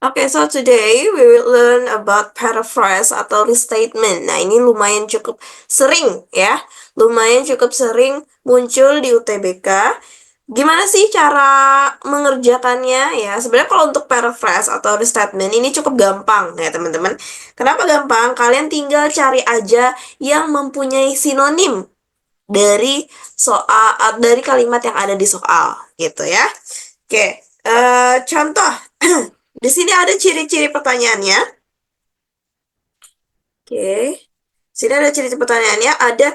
Okay, so today we will learn about paraphrase atau restatement. Nah, ini lumayan cukup sering ya. Lumayan cukup sering muncul di UTBK. Gimana sih cara mengerjakannya ya? Sebenarnya kalau untuk paraphrase atau restatement ini cukup gampang ya, teman-teman. Kenapa gampang? Kalian tinggal cari aja yang mempunyai sinonim dari dari kalimat yang ada di soal gitu ya. Oke, contoh. Di sini ada ciri-ciri pertanyaannya. Oke. Sini ada ciri-ciri pertanyaannya. Ada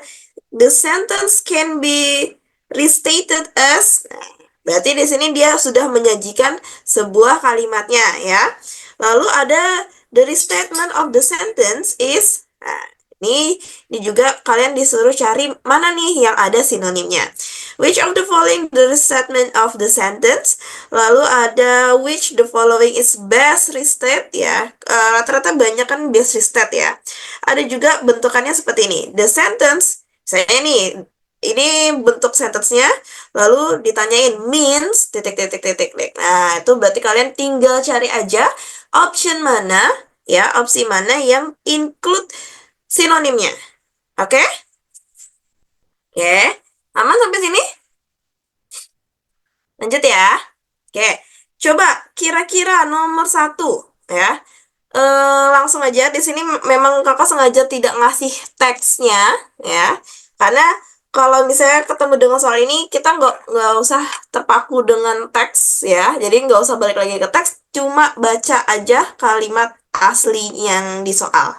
the sentence can be restated as. Nah, berarti di sini dia sudah menyajikan sebuah kalimatnya ya. Lalu ada the restatement of the sentence is. Nah, ini juga kalian disuruh cari mana nih yang ada sinonimnya. Which of the following the restatement of the sentence? Lalu ada which the following is best restate ya. Rata-rata banyak kan best restate ya. Ada juga bentukannya seperti ini. The sentence, saya ini bentuk sentence-nya, lalu ditanyain means titik titik titik titik. Nah, itu berarti kalian tinggal cari aja option mana ya, opsi mana yang include sinonimnya. Oke? Oke. Aman sampai sini? Lanjut ya. Oke. Coba kira-kira nomor satu ya. Langsung aja di sini memang kakak sengaja tidak ngasih teksnya ya, karena kalau misalnya ketemu dengan soal ini kita nggak usah terpaku dengan teks ya, jadi nggak usah balik lagi ke teks, cuma baca aja kalimat asli yang di soal.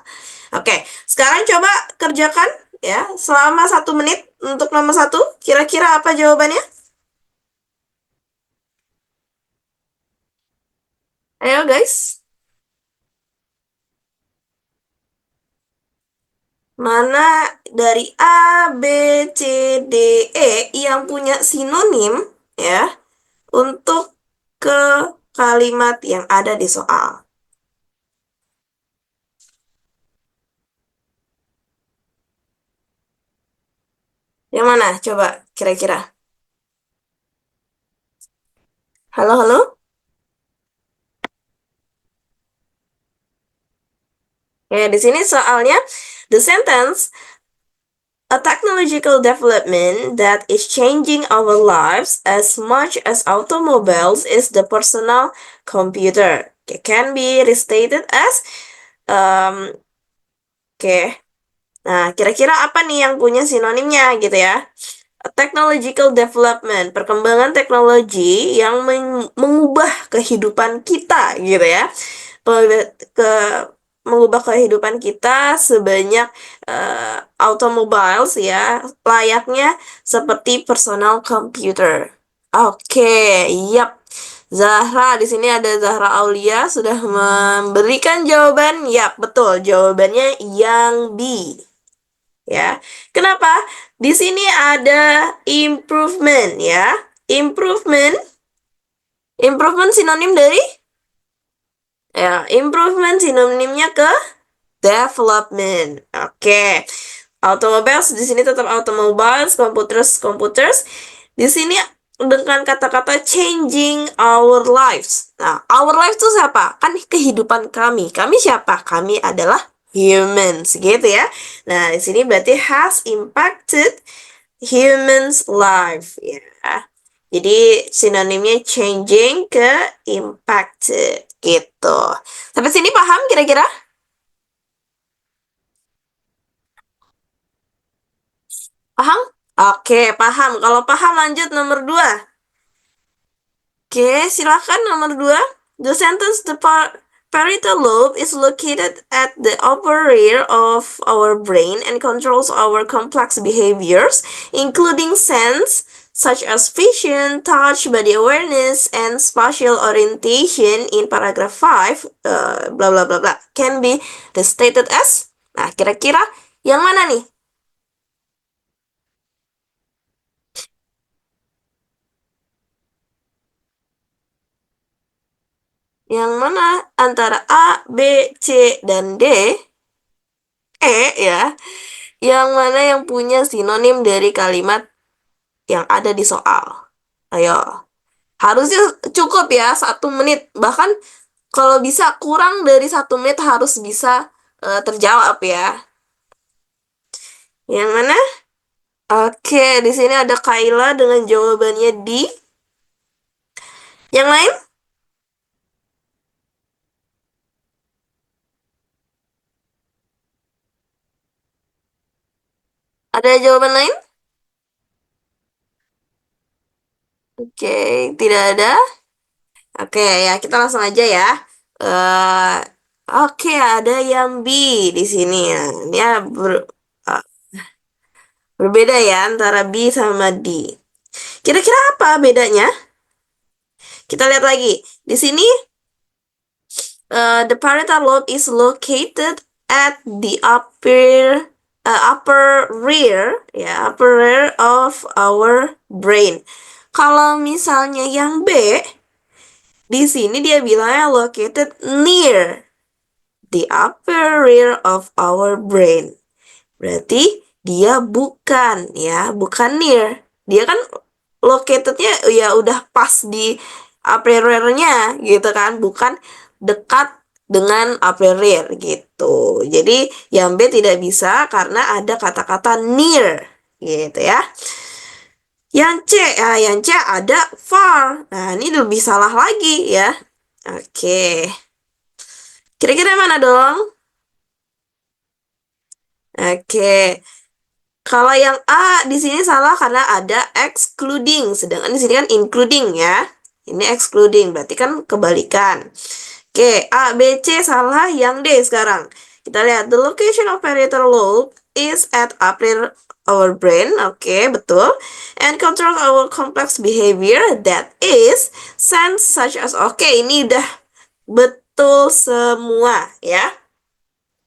Oke, sekarang coba kerjakan ya selama 1 menit untuk nomor satu. Kira-kira apa jawabannya? Ayo guys. Mana dari A, B, C, D, E yang punya sinonim ya untuk ke kalimat yang ada di soal? Yang mana? Coba kira-kira. Halo, halo? Ya, di sini soalnya the sentence a technological development that is changing our lives as much as automobiles is the personal computer. Okay, can be restated as um, oke. Nah, kira-kira apa nih yang punya sinonimnya gitu ya? Technological development, perkembangan teknologi yang mengubah kehidupan kita gitu ya. Ke mengubah kehidupan kita sebanyak automobiles ya, layaknya seperti personal computer. Oke, yap. Zahra, di sini ada Zahra Aulia sudah memberikan jawaban. Yap, betul. Jawabannya yang B. Ya. Kenapa? Di sini ada improvement ya. Improvement. Improvement sinonim dari ya, improvement sinonimnya ke development. Oke. Automobiles di sini tetap automobiles, computers. Di sini dengan kata-kata changing our lives. Nah, our lives itu siapa? Kan kehidupan kami. Kami siapa? Kami adalah humans, gitu ya. Nah, di sini berarti has impacted humans life ya. Jadi sinonimnya changing ke impacted gitu. Sampai sini paham kira-kira? Paham? Oke, paham. Kalau paham lanjut nomor 2. Oke, silakan nomor 2. The sentence the parietal lobe is located at the upper rear of our brain and controls our complex behaviors, including sense, such as vision, touch, body awareness, and spatial orientation in paragraph 5, blah, blah, blah, blah, can be restated as. Nah, kira-kira yang mana nih? Yang mana antara A, B, C, dan D, E ya, yang mana yang punya sinonim dari kalimat yang ada di soal? Ayo, harusnya cukup ya 1 menit. Bahkan Kalau bisa kurang dari 1 menit harus bisa terjawab ya. Yang mana? Oke, di sini ada Kayla dengan jawabannya di. Yang lain? Ada jawaban lain? Oke, tidak ada. Oke, ya kita langsung aja ya. eh oke, ada yang B di sini ya. Ini ya eh, berbeda ya antara B sama D. Kira-kira apa bedanya? Kita lihat lagi. Di sini the parietal lobe is located at the upper rear, ya, upper rear of our brain. Kalau misalnya yang B, di sini dia bilangnya located near the upper rear of our brain. Berarti dia bukan ya, bukan near. Dia kan locatednya ya udah pas di upper rear-nya gitu kan, bukan dekat dengan upper rear gitu. Jadi yang B tidak bisa karena ada kata-kata near gitu ya. Yang C ada far. Nah, ini lebih salah lagi ya. Oke. Kira-kira mana dong? Oke. Kalau yang A di sini salah karena ada excluding, sedangkan di sini kan including ya. Ini excluding, berarti kan kebalikan. Oke, A, B, C salah, yang D sekarang. Kita lihat, the location of parietal lobe is at upper our brain. Oke, betul. And control our complex behavior, that is sense such as. Oke, ini udah betul semua ya.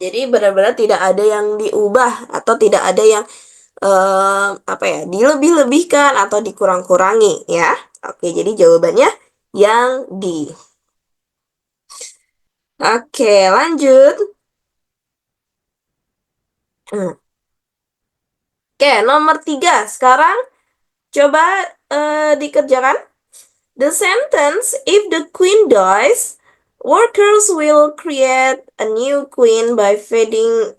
Jadi benar-benar tidak ada yang diubah atau tidak ada yang apa ya, dilebih-lebihkan atau dikurang-kurangi ya. Oke, jadi jawabannya yang D. Oke, lanjut. Hmm. Oke, nomor 3. Sekarang coba dikerjakan. The sentence, if the queen dies, workers will create a new queen by feeding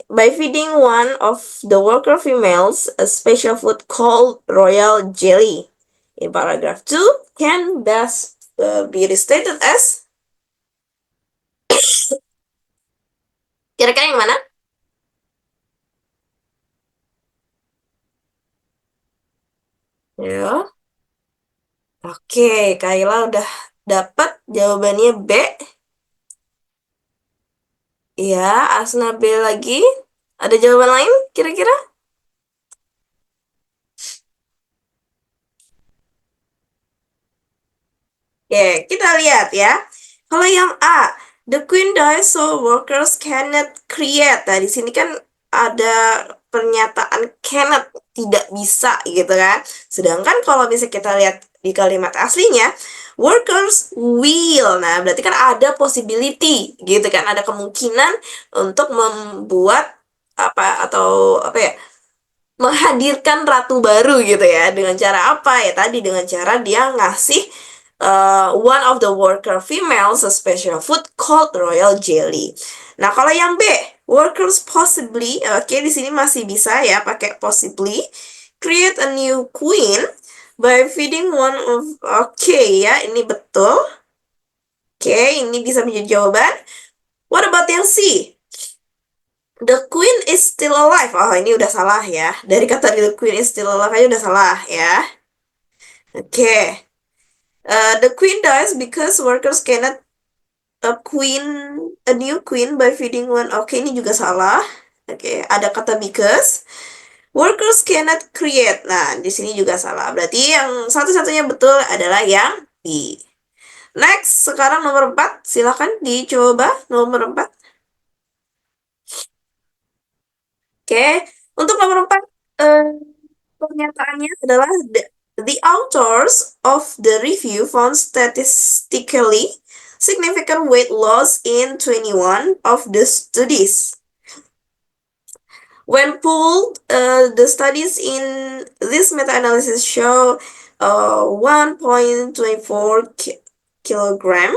one of the worker females a special food called royal jelly. In paragraph 2, can best be restated as. Kira-kira yang mana? Ya. Oke, Kayla udah dapat jawabannya B. Ya, Asna B lagi. Ada jawaban lain kira-kira? Oke, kita lihat ya. Kalau yang A, the queen dies so workers cannot create. Nah, di sini kan ada pernyataan cannot, tidak bisa gitu kan. Sedangkan kalau bisa kita lihat di kalimat aslinya, workers will. Nah, berarti kan ada possibility gitu kan, ada kemungkinan untuk membuat apa atau apa ya, menghadirkan ratu baru gitu ya. Dengan cara apa ya, tadi dengan cara dia ngasih one of the worker females a special food called royal jelly. Nah, kalau yang B, workers possibly, oke, di sini masih bisa ya pakai possibly create a new queen by feeding one of. Oke ya, ini betul. Oke, ini bisa menjadi jawaban. What about yang C? The queen is still alive. Oh, ini udah salah ya. Dari kata the queen is still alive aja udah salah ya. Oke. The queen dies because workers cannot a new queen by feeding one. Oke, ini juga salah. Oke, ada kata because. Workers cannot create. Nah, di sini juga salah. Berarti yang satu-satunya betul adalah yang B. Next, sekarang nomor 4. Silakan dicoba nomor 4. Oke, untuk nomor 4, eh, pernyataannya adalah the authors of the review found statistically significant weight loss in 21 of the studies. When pooled, the studies in this meta-analysis show 1.24 kilogram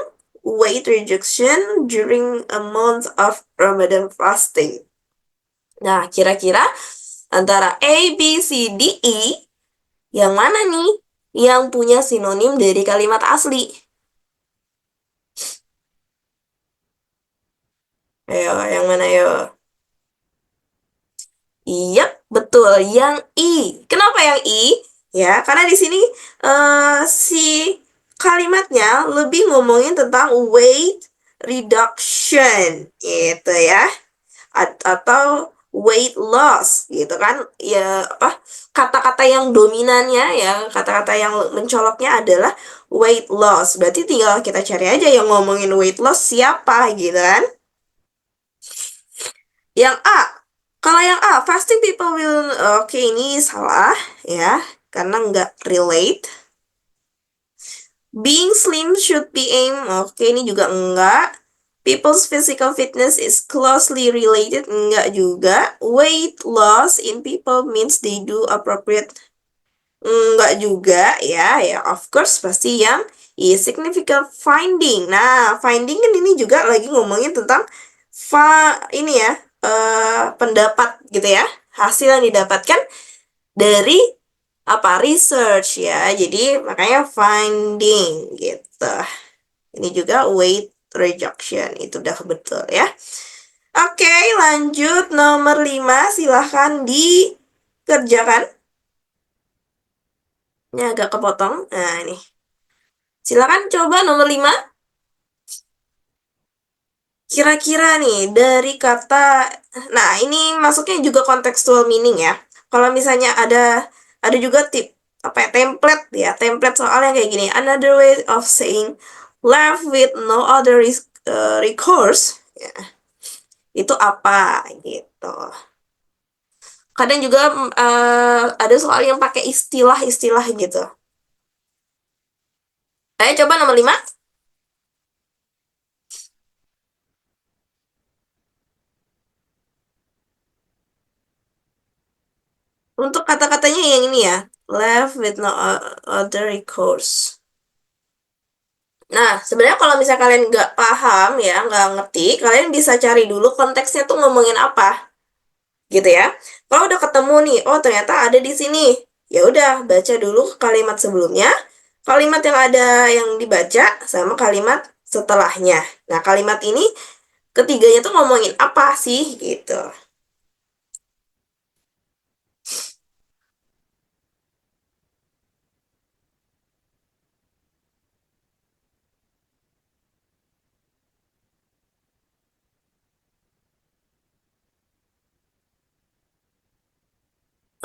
weight reduction during a month of Ramadan fasting. Nah, kira-kira antara A, B, C, D, E, yang mana nih yang punya sinonim dari kalimat asli? Ayo, yang mana yo? Iya, betul. Yang I. Kenapa yang I? Ya, karena di sini si kalimatnya lebih ngomongin tentang weight reduction, gitu ya. Atau weight loss, gitu kan. Ya, apa? Kata-kata yang dominannya ya, kata-kata yang mencoloknya adalah weight loss. Berarti tinggal kita cari aja yang ngomongin weight loss siapa, gitu kan. Yang A, kalau yang A, fasting people will, oke ini salah ya, karena nggak relate. Being slim should be aim, oke ini juga enggak. People's physical fitness is closely related, enggak juga. Weight loss in people means they do appropriate, enggak juga ya. Ya of course pasti yang is significant finding. Nah, finding kan ini juga lagi ngomongin tentang ini ya, pendapat gitu ya. Hasil yang didapatkan dari apa research ya. Jadi makanya finding gitu. Ini juga weight reduction itu udah betul ya. Oke, lanjut nomor 5 silahkan dikerjakan. Ini agak kepotong. Nah, ini. Silakan coba nomor 5. Kira-kira nih dari kata, nah ini masuknya juga contextual meaning ya. Kalau misalnya ada juga tip apa ya, template soal yang kayak gini. Another way of saying left with no other recourse, ya, itu apa gitu. Kadang juga ada soal yang pakai istilah-istilah gitu. Ayo coba nomor 5. Untuk kata-katanya yang ini ya, left with no other recourse. Nah, sebenarnya kalau misalnya kalian nggak paham ya, nggak ngerti, kalian bisa cari dulu konteksnya tuh ngomongin apa, gitu ya. Kalau udah ketemu nih, oh ternyata ada di sini, ya udah baca dulu kalimat sebelumnya, kalimat yang ada yang dibaca sama kalimat setelahnya. Nah, kalimat ini ketiganya tuh ngomongin apa sih, gitu.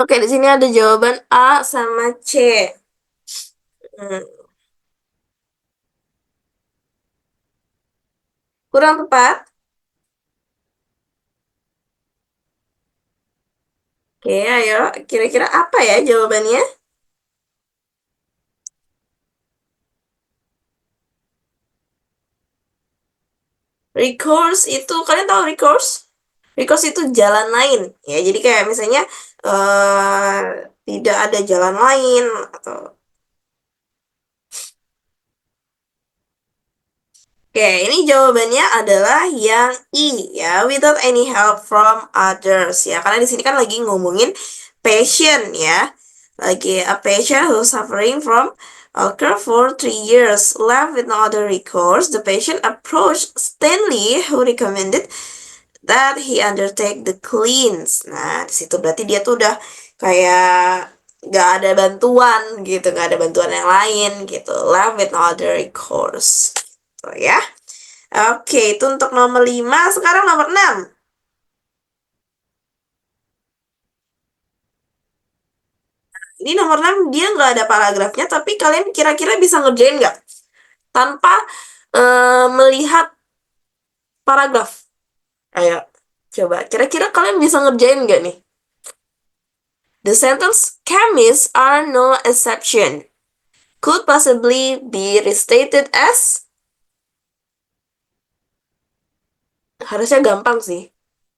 Oke, di sini ada jawaban A sama C. Hmm, kurang tepat. Oke, ayo, kira-kira apa ya jawabannya? Recourse itu, kalian tahu recourse? Recourse itu jalan lain, ya. Jadi kayak misalnya eh tidak ada jalan lain atau oke, ini jawabannya adalah yang I ya, without any help from others ya. Karena di sini kan lagi ngomongin patient ya. Lagi a patient who's suffering from ulcer for 3 years left with no other recourse. The patient approached Stanley who recommended that he undertake the cleans. Nah, di situ berarti dia tuh udah kayak gak ada bantuan gitu, gak ada bantuan yang lain gitu. Left with no other recourse. Gitu ya. Oke, itu untuk nomor 5. Sekarang nomor 6. Ini nomor 6 dia nggak ada paragrafnya, tapi kalian kira-kira bisa ngerjain nggak? Tanpa melihat paragraf. Ayo, coba. Kira-kira kalian bisa ngerjain nggak nih? The sentence chemists are no exception could possibly be restated as, harusnya gampang sih.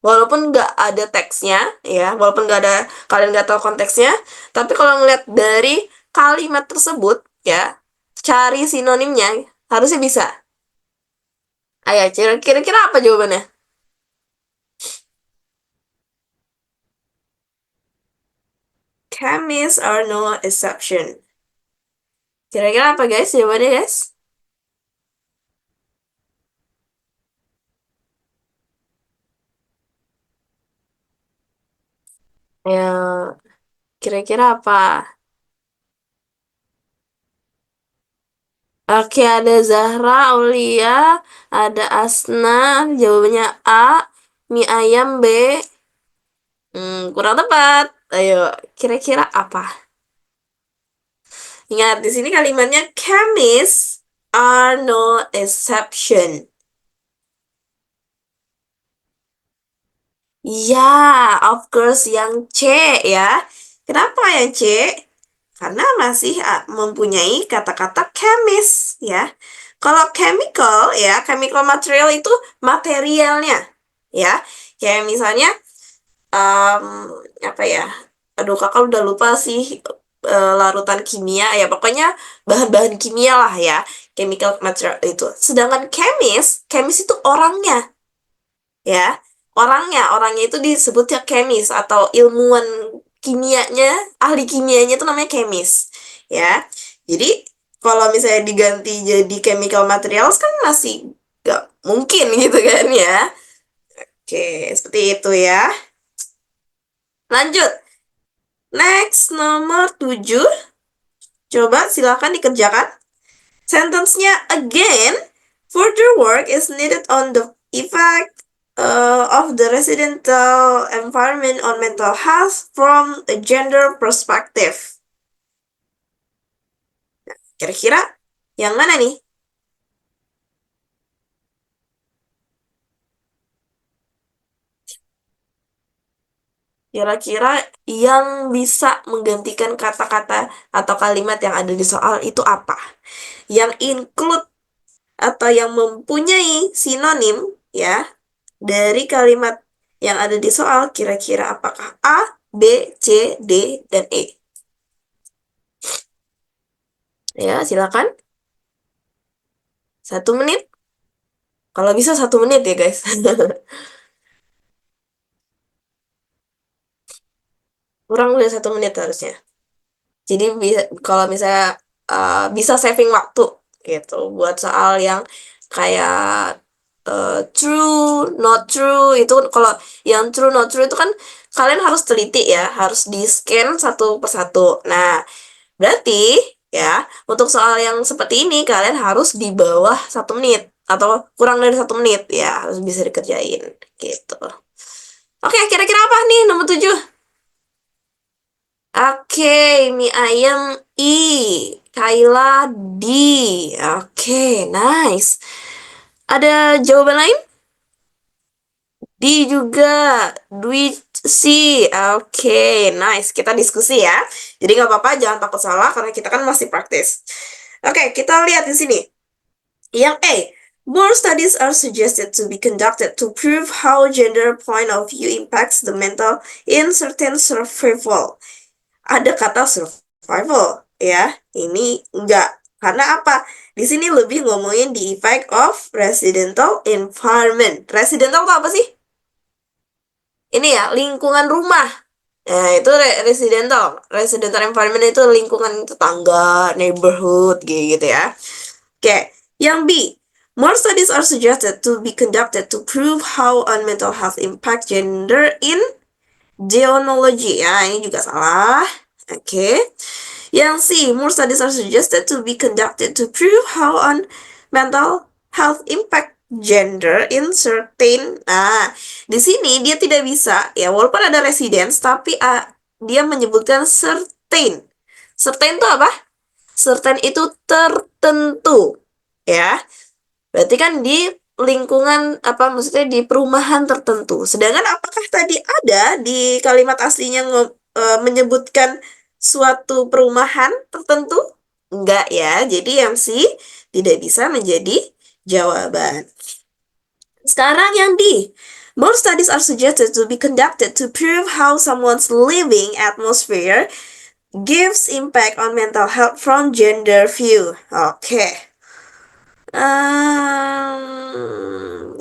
Walaupun nggak ada teksnya, ya, walaupun nggak ada, kalian nggak tahu konteksnya, tapi kalau ngeliat dari kalimat tersebut, ya, cari sinonimnya, harusnya bisa. Ayo, kira-kira apa jawabannya? Chemists are no exception. Kira-kira apa guys jawabannya guys? Ayo, kira-kira apa? Oke, ada Zahra, Aulia, ada Asna, jawabannya A, mie ayam B. Kurang tepat. Ayo, kira-kira apa? Ingat, di sini kalimatnya chemists are no exception. Ya, of course yang C ya. Kenapa yang C? Karena masih mempunyai kata-kata chemist ya. Kalau chemical ya, chemical material itu materialnya ya. Kayak misalnya em, apa ya? Aduh, kakak udah lupa sih larutan kimia ya. Pokoknya bahan-bahan kimia lah ya. Chemical material itu. Sedangkan chemist itu orangnya ya. Orangnya itu disebutnya kemis atau ilmuwan kimianya, ahli kimianya itu namanya kemis ya. Jadi kalau misalnya diganti jadi chemical materials kan masih gak mungkin gitu kan ya. Oke, seperti itu ya. Lanjut. Next, nomor 7. Coba silakan dikerjakan. Sentence-nya again, further work is needed on the effect of the residential environment on mental health from a gender perspective. Kira-kira yang mana nih? Kira-kira yang bisa menggantikan kata-kata atau kalimat yang ada di soal itu apa? Yang include atau yang mempunyai sinonim ya dari kalimat yang ada di soal kira-kira apakah A, B, C, D, dan E? Ya, silakan. 1 menit. Kalau bisa 1 menit ya guys. Kurang dari 1 menit harusnya. Jadi kalau misalnya bisa saving waktu gitu buat soal yang kayak true, not true itu kalau yang true, not true itu kan kalian harus teliti ya, harus di scan satu persatu. Nah, berarti ya untuk soal yang seperti ini kalian harus di bawah 1 menit atau kurang dari 1 menit ya harus bisa dikerjain gitu. Oke, kira-kira apa nih nomor 7? Oke, mie ayam I, Kaila D. Oke, nice. Ada jawaban lain? D juga, Dwi C. Oke, nice. Kita diskusi ya. Jadi nggak apa-apa, jangan takut salah karena kita kan masih praktis. Oke, kita lihat di sini. Yang A, more studies are suggested to be conducted to prove how gender point of view impacts the mental in certain survival. Ada kata survival ya. Ini enggak. Karena apa? Di sini lebih ngomongin the effect of residential environment. Residential itu apa sih? Ini ya, lingkungan rumah. Nah, itu residential. Residential environment itu lingkungan tetangga, neighborhood, gitu ya. Oke, yang B. More studies are suggested to be conducted to prove how on mental health impact gender in genealogy. Ya, ini juga salah. Oke. Yang C. More studies are suggested to be conducted to prove how on mental health impact gender in certain. Nah, di sini dia tidak bisa ya walaupun ada residence tapi dia menyebutkan certain. Certain itu apa? Certain itu tertentu ya. Berarti kan di lingkungan apa maksudnya di perumahan tertentu. Sedangkan apakah tadi ada di kalimat aslinya menyebutkan suatu perumahan tertentu? Enggak ya. Jadi yang C tidak bisa menjadi jawaban. Sekarang yang D. More studies are suggested to be conducted to prove how someone's living atmosphere gives impact on mental health from gender view. Oke.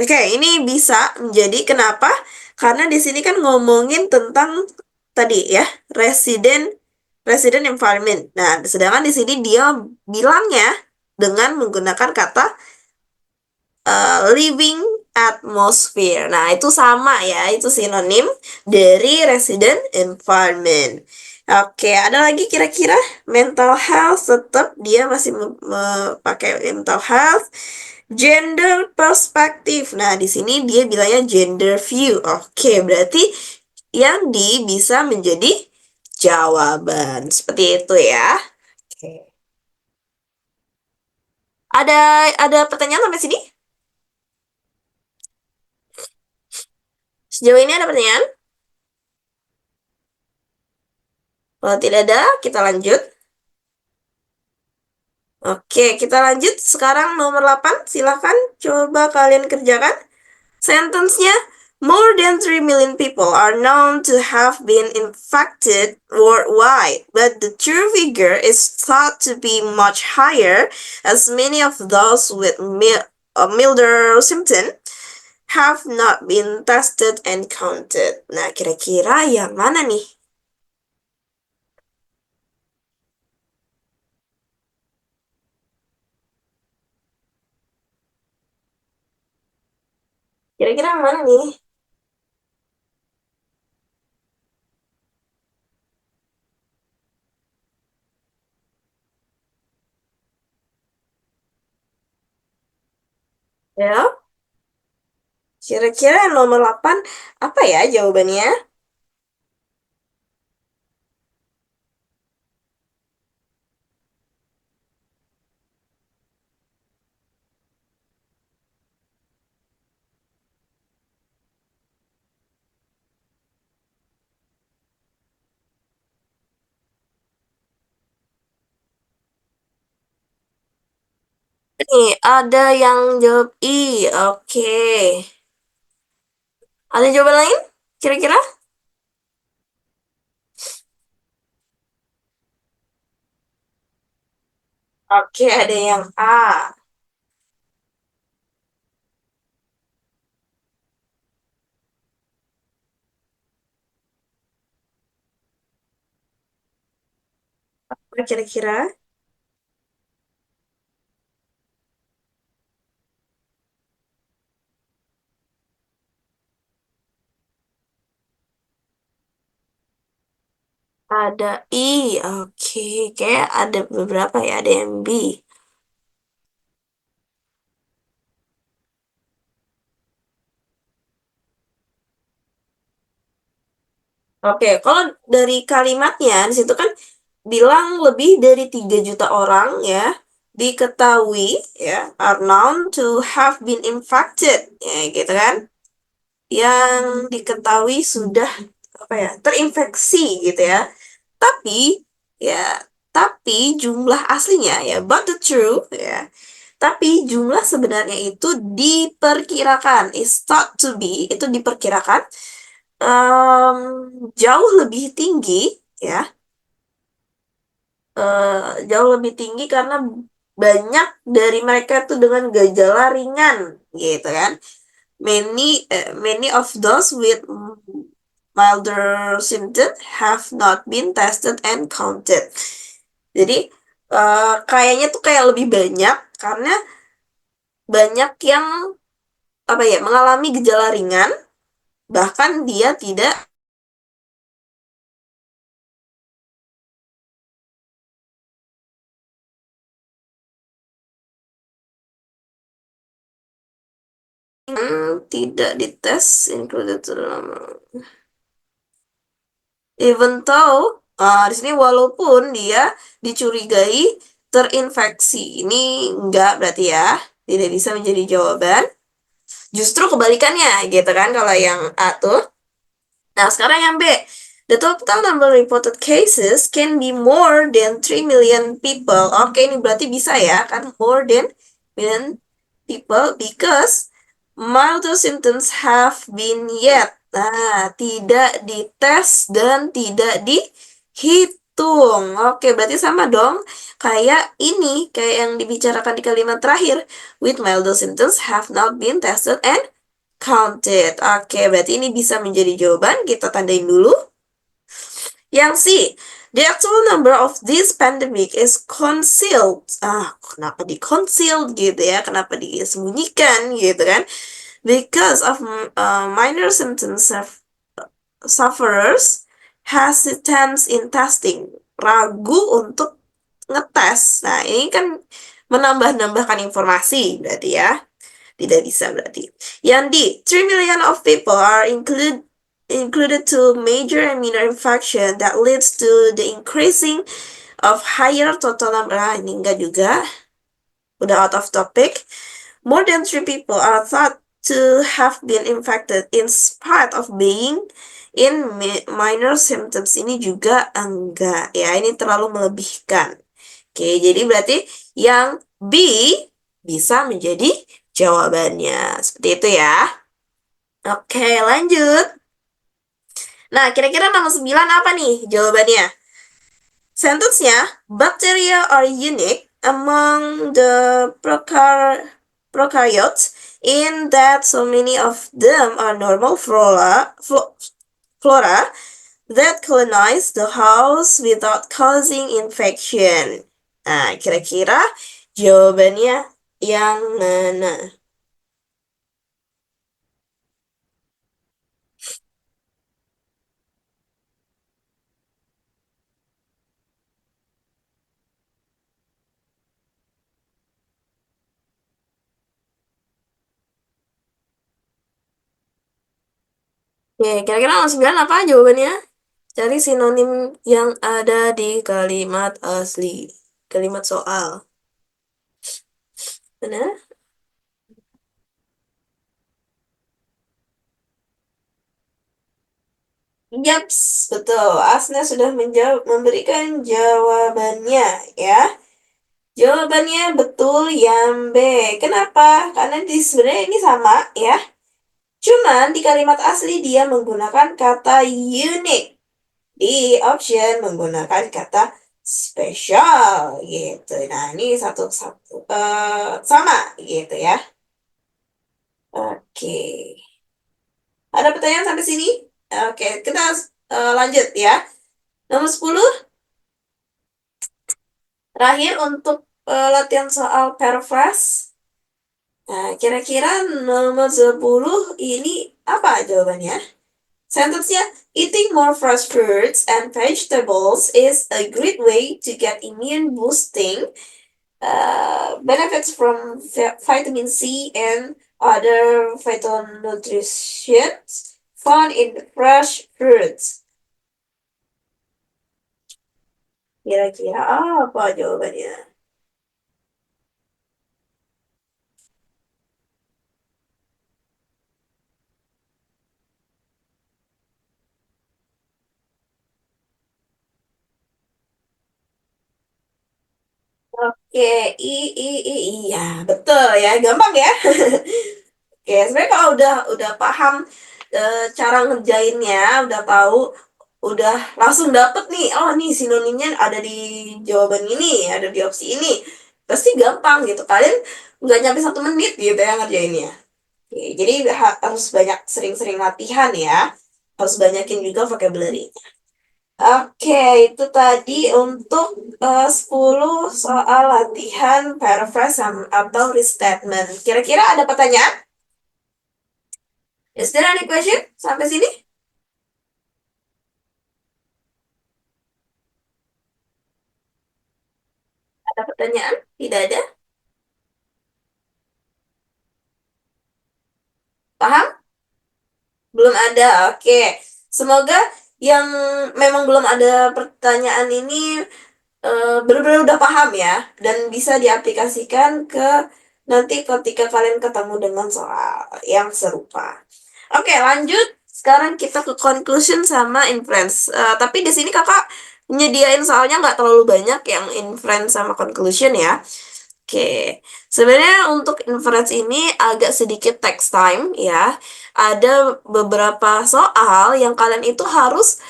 Oke, ini bisa menjadi kenapa? Karena di sini kan ngomongin tentang tadi ya, resident resident environment. Nah, sedangkan di sini dia bilangnya dengan menggunakan kata living atmosphere. Nah, itu sama ya, itu sinonim dari resident environment. Oke, ada lagi kira-kira mental health tetap dia masih pakai mental health. Gender perspective. Nah, di sini dia bilangnya gender view. Oke, berarti yang di bisa menjadi jawaban. Seperti itu ya. Oke. Ada ada pertanyaan sampai sini? Sejauh ini ada pertanyaan? Kalau tidak ada, kita lanjut. Oke, kita lanjut. Sekarang nomor 8. Silahkan coba kalian kerjakan. Sentence-nya, more than 3 million people are known to have been infected worldwide, but the true figure is thought to be much higher, as many of those with milder symptoms have not been tested and counted. Nah, kira-kira yang mana nih? Kira-kira yang mana nih? Ya, kira-kira yang nomor 8 apa ya jawabannya? Nih, ada yang jawab I. Oke. Ada jawaban lain? Kira-kira? Oke, ada yang A. Apa kira-kira? Ada I. Oke, kayak ada beberapa ya. Ada yang B. Oke, kalau dari kalimatnya di situ kan bilang lebih dari 3 juta orang ya diketahui ya are known to have been infected ya gitu kan, yang diketahui sudah apa ya terinfeksi gitu ya, tapi ya tapi jumlah aslinya ya but the truth ya, tapi jumlah sebenarnya itu diperkirakan is thought to be, itu diperkirakan em, jauh lebih tinggi ya, jauh lebih tinggi karena banyak dari mereka tuh dengan gejala ringan gitu kan. Many of those with milder symptoms have not been tested and counted. Jadi kayaknya tuh kayak lebih banyak karena banyak yang apa ya mengalami gejala ringan, bahkan dia tidak tidak dites included dalam. Even though di sini walaupun dia dicurigai terinfeksi, ini enggak berarti ya, tidak bisa menjadi jawaban. Justru kebalikannya gitu kan kalau yang A tuh. Nah, sekarang yang B. The total number reported cases can be more than 3 million people. Oke, ini berarti bisa ya kan more than million people because milder symptoms have been yet. Nah, tidak dites dan tidak dihitung. Tung. Oke, berarti sama dong. Kayak yang dibicarakan di kalimat terakhir. With milder symptoms have not been tested and counted. Oke, berarti ini bisa menjadi jawaban. Kita tandain dulu. Yang C, the actual number of this pandemic is concealed. Kenapa di concealed gitu ya? Kenapa disembunyikan gitu kan? Because of minor symptoms sufferers hesitance in testing, ragu untuk ngetes. Nah, ini kan menambah-nambahkan informasi berarti ya. Tidak bisa berarti. Yang D, 3 million of people are included to major and minor infection that leads to the increasing of higher total number. Ini enggak juga. Udah out of topic. More than 3 people are thought to have been infected in spite of being in minor symptoms. Ini juga enggak ya, ini terlalu melebihkan. Oke, jadi berarti yang B bisa menjadi jawabannya. Seperti itu ya. Oke, lanjut. Nah, kira-kira nomor 9 apa nih jawabannya? Sentence-nya, bacteria are unique among the prokaryotes in that so many of them are normal flora that colonize the house without causing infection. Nah, kira-kira jawabannya yang mana? Oke, kira-kira nomor 9 apa jawabannya? Cari sinonim yang ada di kalimat asli. Kalimat soal. Benar? Yaps, betul. Asna sudah memberikan jawabannya ya. Jawabannya betul yang B. Kenapa? Karena sebenarnya ini sama ya. Cuman di kalimat asli dia menggunakan kata unique. Di option menggunakan kata special gitu. Nah, ini satu-satu sama gitu ya. Oke. Ada pertanyaan sampai sini? Oke, kita lanjut ya. Nomor 10, terakhir untuk latihan soal paraphrase. Nah, kira-kira nomor 10 ini apa jawabannya? Sentence-nya, eating more fresh fruits and vegetables is a great way to get immune boosting benefits from vitamin C and other phytonutrients found in fresh fruits. Kira-kira apa jawabannya? Oke, iya, betul ya, gampang ya. Oke, sebenarnya kalau udah paham cara ngerjainnya, udah tahu, udah langsung dapet nih, oh nih sinonimnya ada di jawaban ini, ada di opsi ini, pasti gampang gitu. Kalian nggak nyampe 1 menit gitu ya ngerjainnya. Oke, jadi harus banyak sering-sering latihan ya, harus banyakin juga vocabulary. Oke, itu tadi untuk 10 soal latihan paraphrase atau restatement. Kira-kira ada pertanyaan? Is there any question sampai sini? Ada pertanyaan? Tidak ada? Paham? Belum ada. Oke. Semoga yang memang belum ada pertanyaan ini benar-benar udah paham ya dan bisa diaplikasikan ke nanti ketika kalian ketemu dengan soal yang serupa. Oke, lanjut. Sekarang kita ke conclusion sama inference. Tapi di sini kakak nyediain soalnya nggak terlalu banyak yang inference sama conclusion ya. Oke, sebenarnya untuk inference ini agak sedikit text time ya. Ada beberapa soal yang kalian itu harus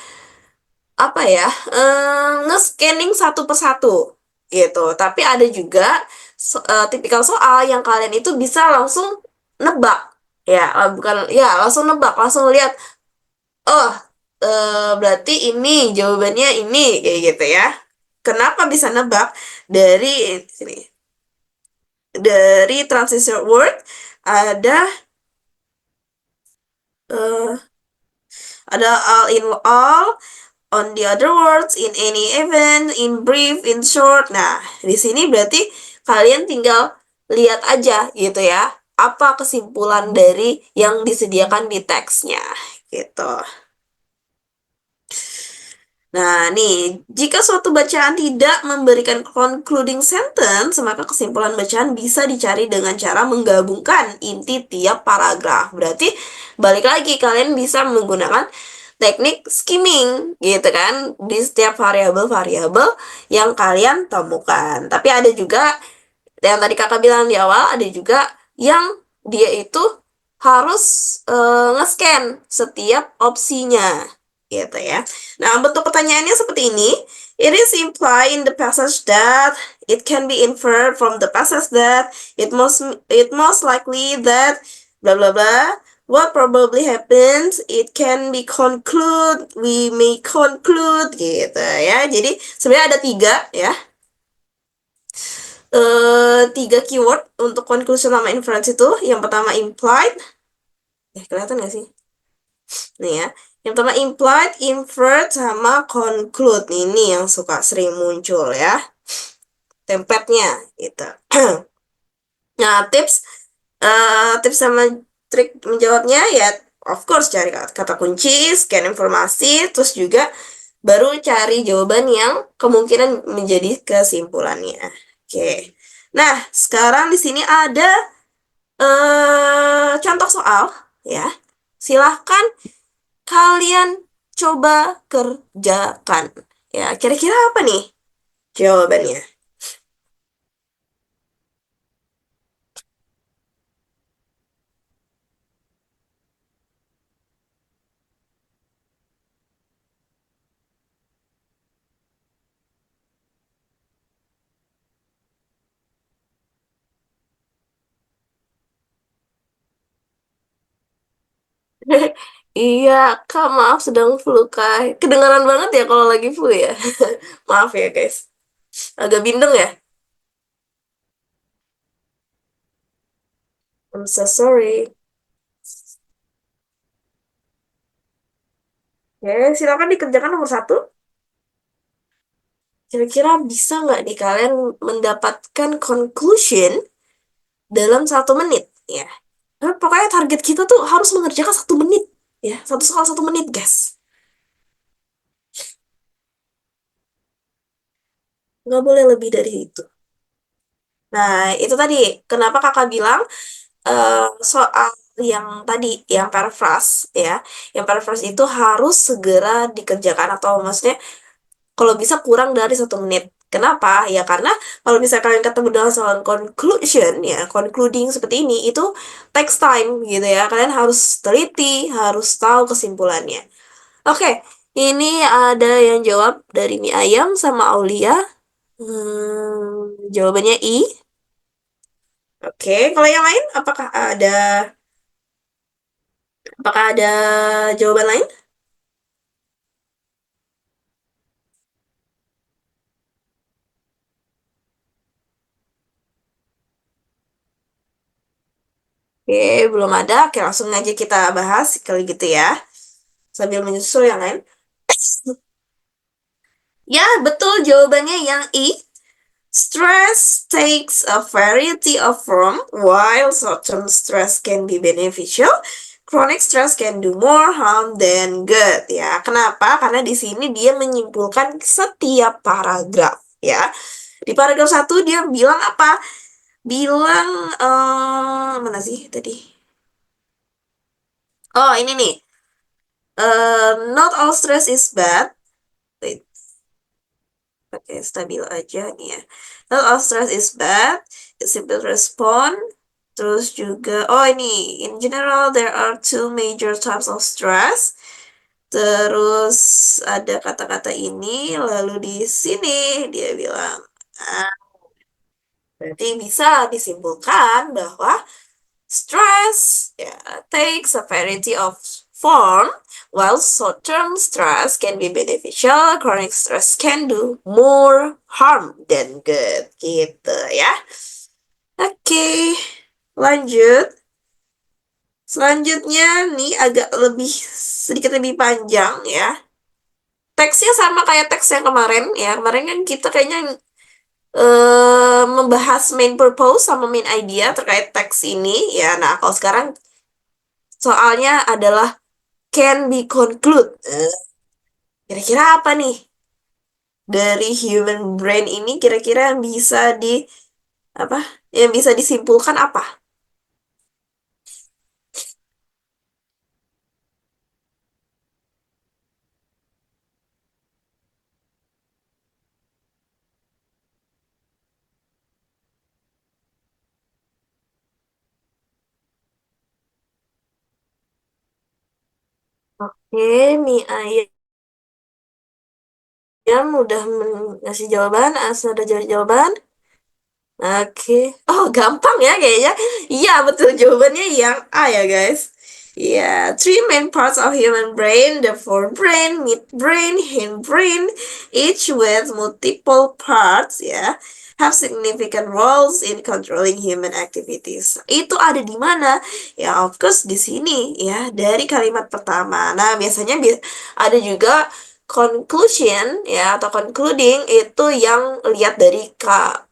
apa ya, nge-scanning satu persatu gitu. Tapi ada juga tipikal soal yang kalian itu bisa langsung nebak ya, bukan ya langsung nebak, langsung lihat, oh berarti ini jawabannya ini kayak gitu ya. Kenapa bisa nebak? Dari sini, dari transition word ada eh, all in all, on the other words, in any event, in brief, in short. Nah, di sini berarti kalian tinggal lihat aja gitu ya, apa kesimpulan dari yang disediakan di teksnya gitu. Nah, nih, jika suatu bacaan tidak memberikan concluding sentence, maka kesimpulan bacaan bisa dicari dengan cara menggabungkan inti tiap paragraf. Berarti, balik lagi, kalian bisa menggunakan teknik skimming, gitu kan, di setiap variabel-variabel yang kalian temukan. Tapi ada juga, yang tadi kakak bilang di awal, ada juga yang dia itu harus nge-scan setiap opsinya gitu ya. Nah, bentuk pertanyaannya seperti ini. It is implied in the passage that, it can be inferred from the passage that, it most likely that blah blah blah. What probably happens, it can be conclude, we may conclude gitu ya. Jadi sebenarnya ada tiga ya, tiga keyword untuk conclusion sama inference itu. Yang pertama implied, kelihatan nggak sih? Nih ya. Yang pertama implied, inferred, sama conclude. Ini yang suka sering muncul ya. Template-nya gitu. Nah, tips sama trik menjawabnya ya, of course cari kata kunci, scan informasi, terus juga baru cari jawaban yang kemungkinan menjadi kesimpulannya. Oke. Nah, sekarang di sini ada contoh soal ya. Silahkan kalian coba kerjakan. Ya, kira-kira apa nih jawabannya? Iya, Kak, maaf sedang flu, Kak. Kedengaran banget ya kalau lagi flu ya. Maaf ya, guys. Agak bindeng ya. I'm so sorry. Ya, silakan dikerjakan nomor satu. Kira-kira bisa nggak nih kalian mendapatkan conclusion dalam 1 menit? Ya. Pokoknya target kita tuh harus mengerjakan 1 menit. Ya, satu soal 1 menit, guys. Nggak boleh lebih dari itu. Nah, itu tadi kenapa kakak bilang soal yang tadi, yang paraphrase ya, yang paraphrase itu harus segera dikerjakan, atau maksudnya kalau bisa kurang dari 1 menit. Kenapa? Ya karena kalau misalnya kalian ketemu dengan soal conclusion ya, concluding seperti ini, itu takes time gitu ya. Kalian harus teliti, harus tahu kesimpulannya. Oke, ini ada yang jawab dari mie ayam sama Aulia. Jawabannya I. Oke, kalau yang lain apakah ada jawaban lain? Oke, belum ada. Oke, langsung aja kita bahas kali gitu ya. Sambil menyusul yang lain. Ya, betul jawabannya yang I. Stress takes a variety of form. While short-term stress can be beneficial, chronic stress can do more harm than good. Ya, kenapa? Karena di sini dia menyimpulkan setiap paragraf. Ya, di paragraf satu dia bilang apa? Bilang mana sih tadi? Oh, ini nih. Not all stress is bad. Wait, pakai stabil aja nih ya. Not all stress is bad. It's simple respond. Terus juga, oh ini, in general there are two major types of stress. Terus ada kata-kata ini, lalu di sini dia bilang, ah, berarti bisa disimpulkan bahwa stress ya, takes a variety of form, while short-term stress can be beneficial, chronic stress can do more harm than good, gitu ya. Oke, lanjut. Selanjutnya nih agak sedikit lebih panjang ya. Teksnya sama kayak teks yang kemarin ya. Kemarin kan kita kayaknya membahas main purpose sama main idea terkait teks ini ya. Nah, kalau sekarang soalnya adalah can be conclude. Kira-kira apa nih dari human brain ini kira-kira yang bisa apa? Yang bisa disimpulkan apa? Oke, mie ayam udah ngasih jawaban, asal udah jadi jawaban. Oke. Oh, gampang ya kayaknya. Iya, betul jawabannya yang A ya, guys. Iya, three main parts of human brain, the forebrain, midbrain, hindbrain, each with multiple parts ya, have significant roles in controlling human activities. Itu ada di mana? Ya, of course di sini ya, dari kalimat pertama. Nah, biasanya ada juga conclusion ya atau concluding itu yang lihat dari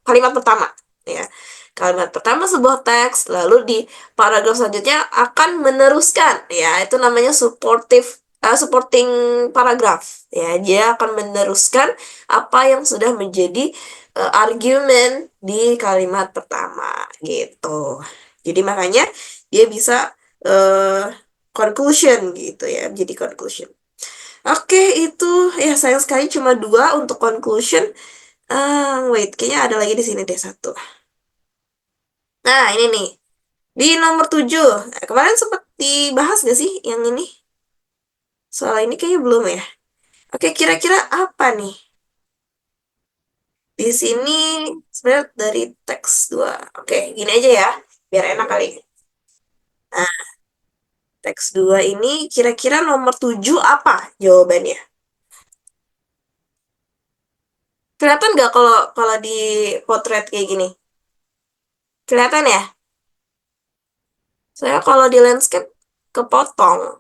kalimat pertama ya. Kalimat pertama sebuah teks, lalu di paragraf selanjutnya akan meneruskan ya. Itu namanya supporting paragraph ya. Dia akan meneruskan apa yang sudah menjadi argumen di kalimat pertama gitu. Jadi makanya dia bisa uh, conclusion gitu ya. Jadi conclusion. Oke, itu ya sayang sekali cuma dua untuk conclusion. Wait, kayaknya ada lagi di sini deh satu. Nah, ini nih. Di nomor 7. Kemarin sempat dibahas gak sih yang ini? Soal ini kayaknya belum ya. Oke, kira-kira apa nih? Di sini sebenarnya dari teks 2. Oke, gini aja ya. Biar enak kali. Nah, teks 2 ini kira-kira nomor 7 apa jawabannya? Kelihatan nggak kalau kalau di potret kayak gini? Kelihatan ya? Saya kalau di landscape kepotong.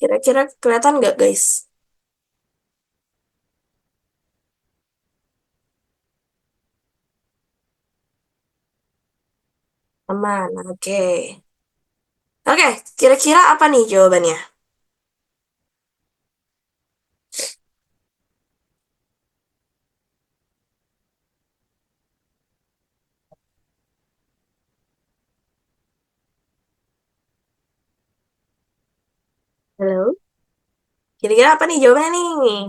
Kira-kira kelihatan nggak, guys? Aman, oke. Oke, kira-kira apa nih jawabannya? Halo? Kira-kira apa nih jawabannya nih?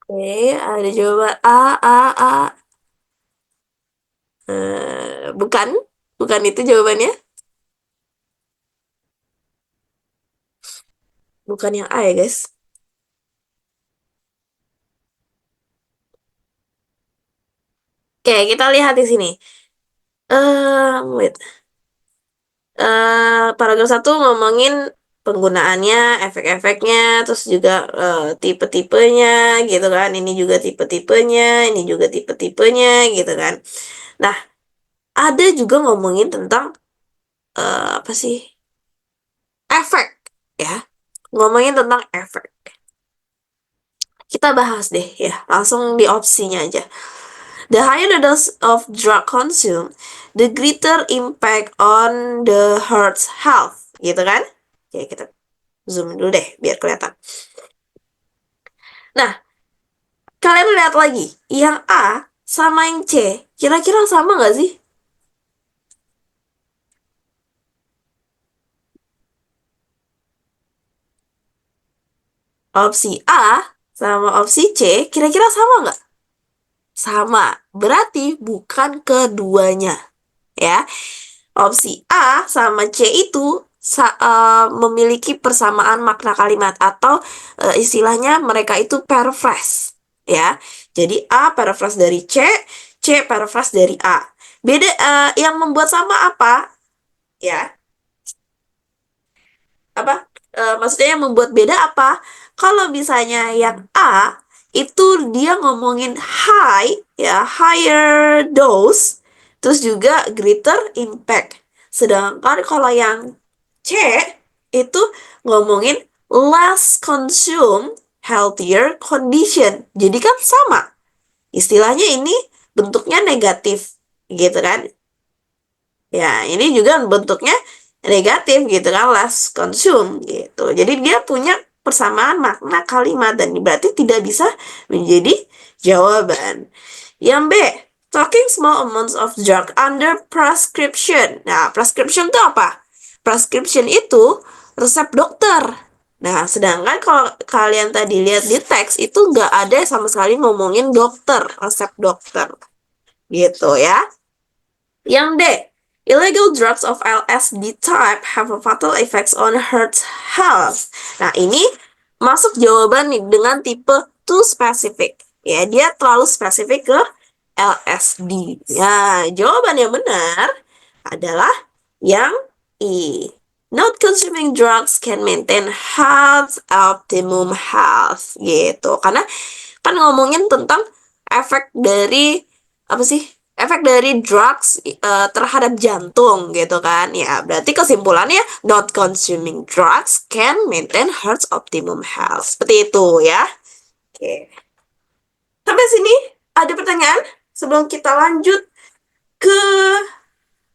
Oke, ada jawaban A, A, A. Bukan, bukan itu jawabannya. Bukan yang A ya, guys. Oke, kita lihat di sini. Wait. Paragraf satu ngomongin penggunaannya, efek-efeknya, terus juga tipe-tipenya, gitu kan. Ini juga tipe-tipenya, ini juga tipe-tipenya, gitu kan. Nah, ada juga ngomongin tentang apa sih? Efek, ya. Ngomongin tentang efek. Kita bahas deh ya, langsung di opsinya aja. The higher the dose of drug consume, the greater impact on the heart's health, gitu kan? Oke, kita zoom dulu deh biar kelihatan. Nah, kalian lihat lagi, yang A sama yang C, kira-kira sama nggak sih? Opsi A sama opsi C, kira-kira sama nggak? Sama. Berarti bukan keduanya. Ya. Opsi A sama C itu memiliki persamaan makna kalimat atau istilahnya mereka itu paraphrase. Ya. Jadi A paraphrase dari C, C paraphrase dari A. Beda yang membuat sama apa? Ya, apa maksudnya yang membuat beda apa? Kalau misalnya yang A itu dia ngomongin high ya, higher dose, terus juga greater impact. Sedangkan kalau yang C itu ngomongin less consume, healthier condition. Jadi kan sama. Istilahnya ini bentuknya negatif gitu kan. Ya, ini juga bentuknya negatif gitu kan, less consume gitu. Jadi dia punya persamaan makna kalimat dan berarti tidak bisa menjadi jawaban. Yang B, talking small amounts of drug under prescription. Nah, prescription itu apa? Prescription itu resep dokter. Nah, sedangkan kalau kalian tadi lihat di teks itu nggak ada sama sekali ngomongin dokter, resep dokter gitu ya. Yang D, illegal drugs of LSD type have a fatal effects on heart health. Nah, ini masuk jawaban nih dengan tipe too specific. Ya, dia terlalu spesifik ke LSD. Ya, jawaban yang benar adalah yang E. Not consuming drugs can maintain health, optimum health gitu. Karena kan ngomongin tentang efek dari apa sih? Efek dari drugs terhadap jantung gitu kan. Ya, berarti kesimpulannya not consuming drugs can maintain heart optimum health. Seperti itu ya. Oke. Sampai sini ada pertanyaan sebelum kita lanjut ke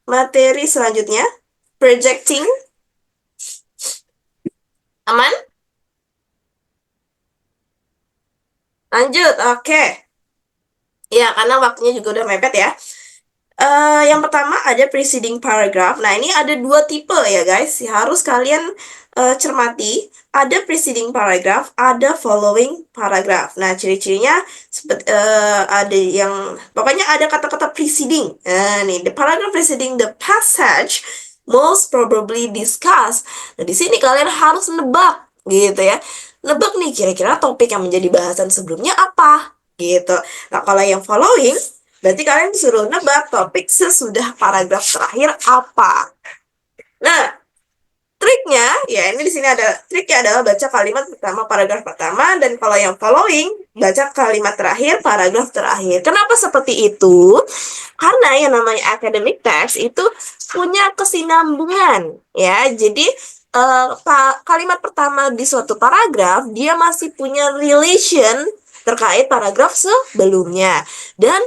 materi selanjutnya. Projecting aman? Lanjut. Oke. Ya, karena waktunya juga udah mepet ya. Yang pertama ada preceding paragraph. Nah, ini ada dua tipe ya guys. Harus kalian cermati. Ada preceding paragraph, ada following paragraph. Nah, ciri-cirinya seperti ada yang pokoknya ada kata-kata preceding. Nah, nih the paragraph preceding the passage most probably discussed. Nah, di sini kalian harus nebak gitu ya. Nebak nih kira-kira topik yang menjadi bahasan sebelumnya apa gitu. Nah, kalau yang following berarti kalian disuruh nebak topik sesudah paragraf terakhir apa. Nah, triknya, ya ini di sini ada triknya adalah baca kalimat pertama paragraf pertama dan kalau yang following baca kalimat terakhir paragraf terakhir. Kenapa seperti itu? Karena yang namanya academic text itu punya kesinambungan ya. Jadi kalimat pertama di suatu paragraf dia masih punya relation terkait paragraf sebelumnya. Dan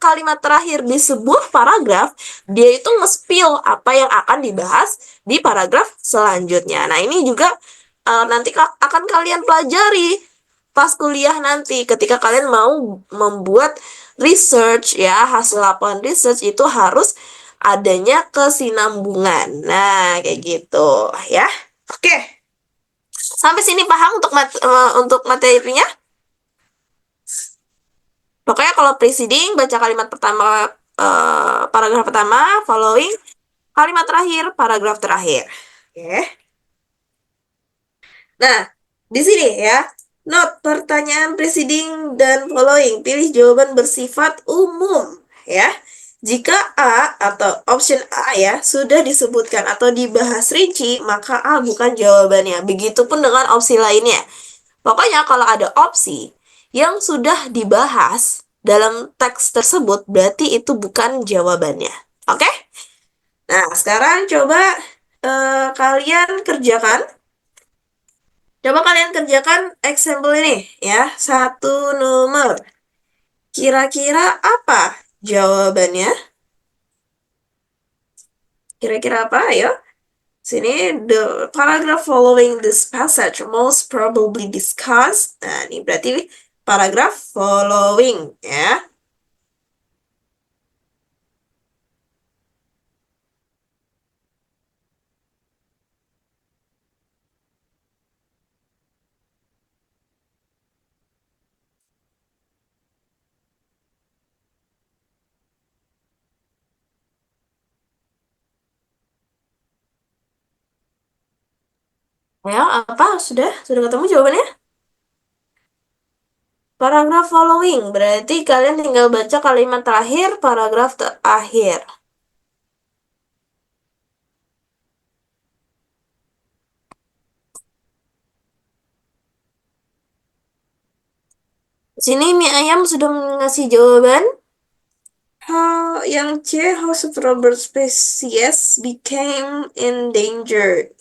kalimat terakhir di sebuah paragraf, dia itu nge-spill apa yang akan dibahas di paragraf selanjutnya. Nah, ini juga nanti akan kalian pelajari pas kuliah nanti ketika kalian mau membuat research ya, hasil laporan research itu harus adanya kesinambungan. Nah, kayak gitu ya. Oke. Sampai sini paham untuk materinya? Pokoknya kalau preceding baca kalimat pertama paragraf pertama, following kalimat terakhir, paragraf terakhir. Oke. Nah, di sini ya. Note pertanyaan preceding dan following. Pilih jawaban bersifat umum ya. Jika A atau option A ya sudah disebutkan atau dibahas rinci, maka A bukan jawabannya. Begitupun dengan opsi lainnya. Pokoknya kalau ada opsi yang sudah dibahas dalam teks tersebut, berarti itu bukan jawabannya. Oke? Nah, sekarang coba kalian kerjakan. Coba kalian kerjakan example ini ya. Satu nomor. Kira-kira apa jawabannya? Kira-kira apa? Ayo. Sini, the paragraph following this passage most probably discussed. Nah, ini berarti paragraph following ya. Ya, apa? Sudah? Sudah ketemu jawabannya? Paragraf following. Berarti kalian tinggal baca kalimat terakhir, paragraf terakhir. Sini mie ayam sudah ngasih jawaban. Yang C, how several bird species became endangered.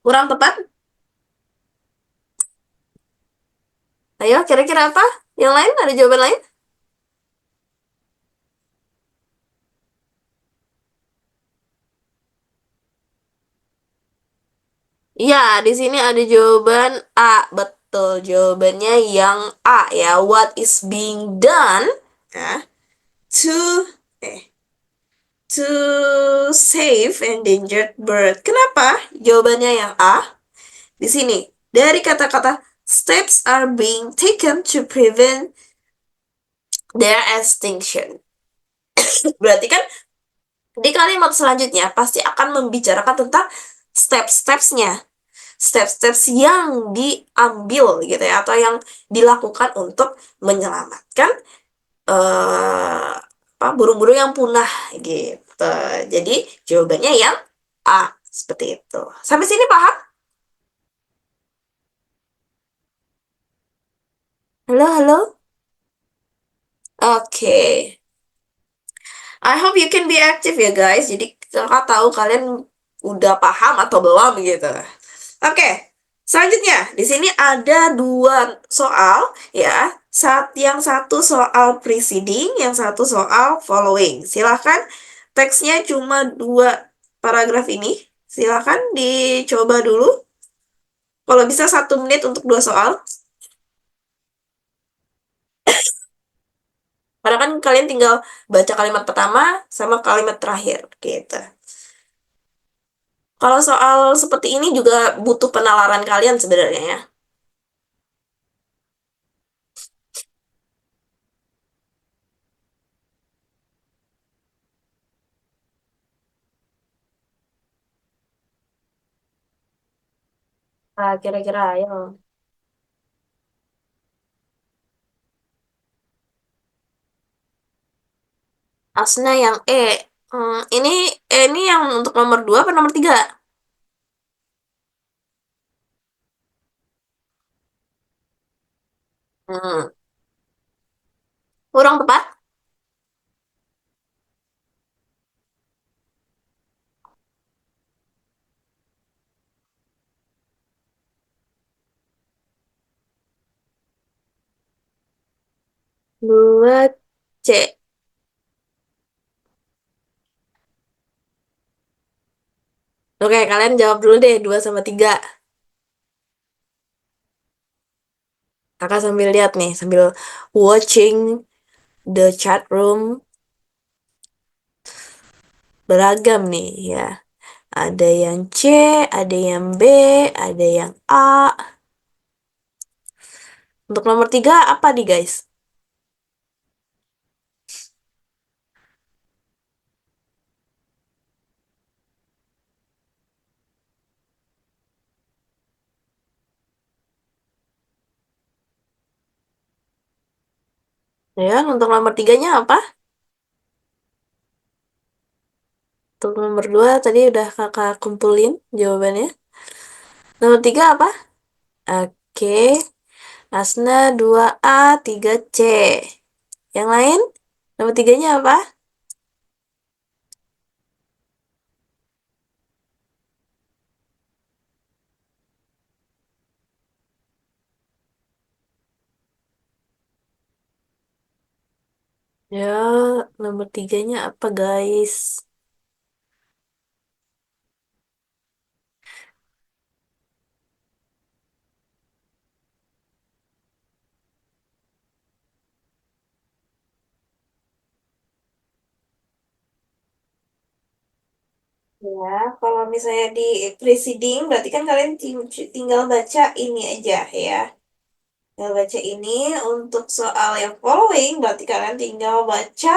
Kurang tepat? Ayo, kira-kira apa? Yang lain, ada jawaban lain? Ya, di sini ada jawaban A. Betul, jawabannya yang A ya. What is being done ya, to eh to save endangered bird. Kenapa? Jawabannya yang A. Di sini dari kata-kata steps are being taken to prevent their extinction. Berarti kan di kalimat selanjutnya pasti akan membicarakan tentang step-stepsnya, steps-steps yang diambil gitu ya, atau yang dilakukan untuk menyelamatkan apa burung-burung yang punah gitu. Jadi jawabannya yang A seperti itu. Sampai sini paham? Halo, halo. Oke. I hope you can be active ya guys. Jadi kakak tahu kalian udah paham atau belum gitu. Oke, selanjutnya di sini ada dua soal ya. Yang satu soal preceding, yang satu soal following. Silahkan teksnya cuma dua paragraf ini. Silahkan dicoba dulu. Kalau bisa 1 menit untuk dua soal. Karena kan kalian tinggal baca kalimat pertama sama kalimat terakhir gitu. Kalau soal seperti ini juga butuh penalaran kalian sebenarnya ya. Nah, kira-kira ayo. Asna yang E. Ini yang untuk nomor 2 apa nomor 3? Hmm, kurang tepat. Dua C. Oke, kalian jawab dulu deh 2 sama 3. Kakak sambil lihat nih, sambil watching the chat room. Beragam nih ya. Ada yang C, ada yang B, ada yang A. Untuk nomor 3 apa nih guys? Ya, untuk nomor tiganya apa? Untuk nomor 2 tadi udah kakak kumpulin jawabannya. Nomor 3 apa? Oke, Asna 2A, 3C. Yang lain? Nomor tiganya apa? Ya, nomor tiganya apa guys? Ya, kalau misalnya di preceding, berarti kan kalian tinggal baca ini aja ya. Tinggal baca ini. Untuk soal yang following, berarti kalian tinggal baca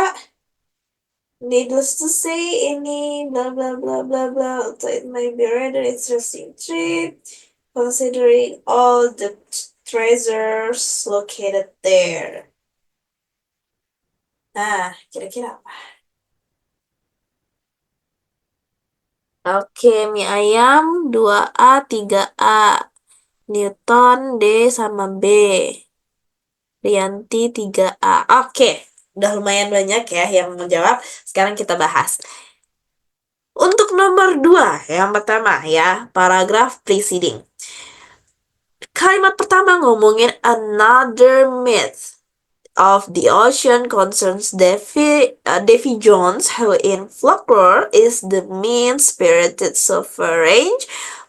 Needless to say, ini blah blah blah blah blah. So it might be rather interesting trip, considering all the treasures located there. Nah, kira-kira apa? Oke, mie ayam 2A 3A. Newton D sama B. Rianti 3A. Oke, udah lumayan banyak ya yang menjawab. Sekarang kita bahas. Untuk nomor 2, yang pertama ya, paragraf preceding. Kalimat pertama ngomongin another myth of the ocean concerns Davy Jones, who in folklore is the mean-spirited sovereign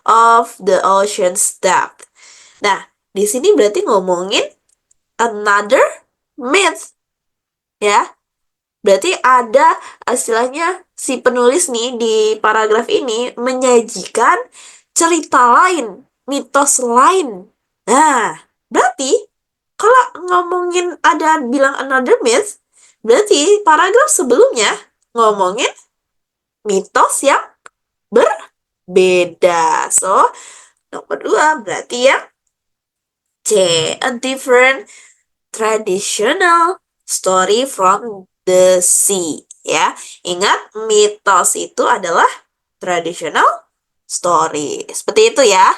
of the ocean's depth. Nah, di sini berarti ngomongin another myth, ya. Berarti ada istilahnya si penulis nih di paragraf ini menyajikan cerita lain, mitos lain. Nah, berarti kalau ngomongin ada bilang another myth, berarti paragraf sebelumnya ngomongin mitos yang berbeda. So, nomor 2 berarti yang C, a different traditional story from the sea. Ya, ingat mitos itu adalah traditional story. Seperti itu ya.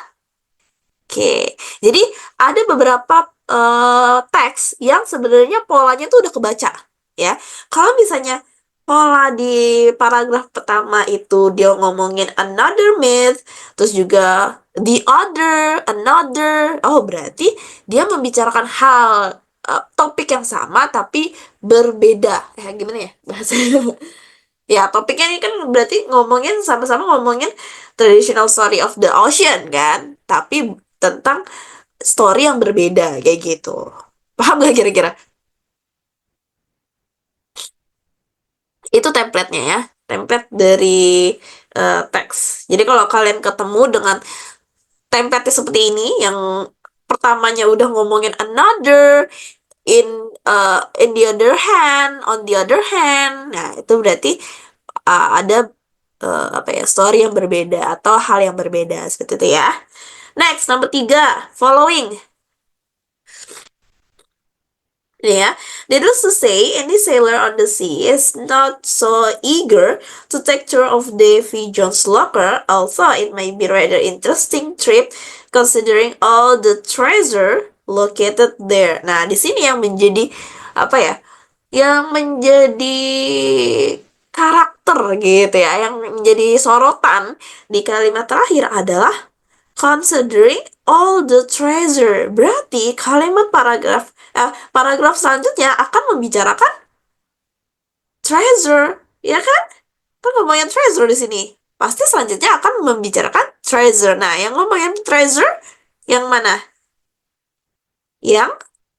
Oke, jadi ada beberapa teks yang sebenarnya polanya tuh udah kebaca, ya. Kalau misalnya pola di paragraf pertama itu dia ngomongin another myth, terus juga the other, another, oh berarti dia membicarakan hal topik yang sama tapi berbeda. Ya gimana ya bahasanya? Ya, topiknya ini kan berarti ngomongin sama-sama ngomongin traditional story of the ocean kan, tapi tentang story yang berbeda kayak gitu. Paham gak kira-kira? Itu template-nya ya, template dari teks. Jadi kalau kalian ketemu dengan template seperti ini yang pertamanya udah ngomongin another, in the other hand, on the other hand, nah itu berarti ada apa ya, story yang berbeda atau hal yang berbeda seperti itu ya. Next, nomor 3, following. Yeah, needless to say, any sailor on the sea is not so eager to take tour of Davy Jones' locker, although it may be rather interesting trip considering all the treasure located there. Nah, di sini yang menjadi apa ya? Yang menjadi karakter gitu ya, yang menjadi sorotan di kalimat terakhir adalah considering all the treasure. Berarti kalimat paragraf selanjutnya akan membicarakan treasure, ya kan? Kan ngomongin treasure di sini. Pasti selanjutnya akan membicarakan treasure. Nah, yang ngomongin treasure yang mana? Yang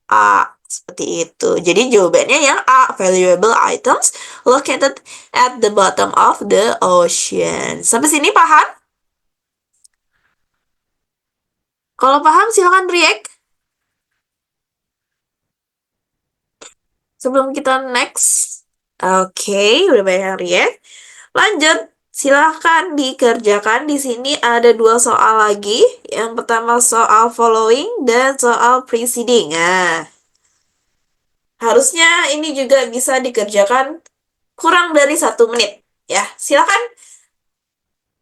A. Seperti itu. Jadi jawabannya yang A, valuable items located at the bottom of the ocean. Sampai sini paham? Kalau paham silahkan react. Sebelum kita next. Oke, udah banyak yang react. Lanjut, silahkan dikerjakan. Di sini ada 2 soal lagi. Yang pertama soal following dan soal preceding. Nah, harusnya ini juga bisa dikerjakan kurang dari 1 menit. Ya, silahkan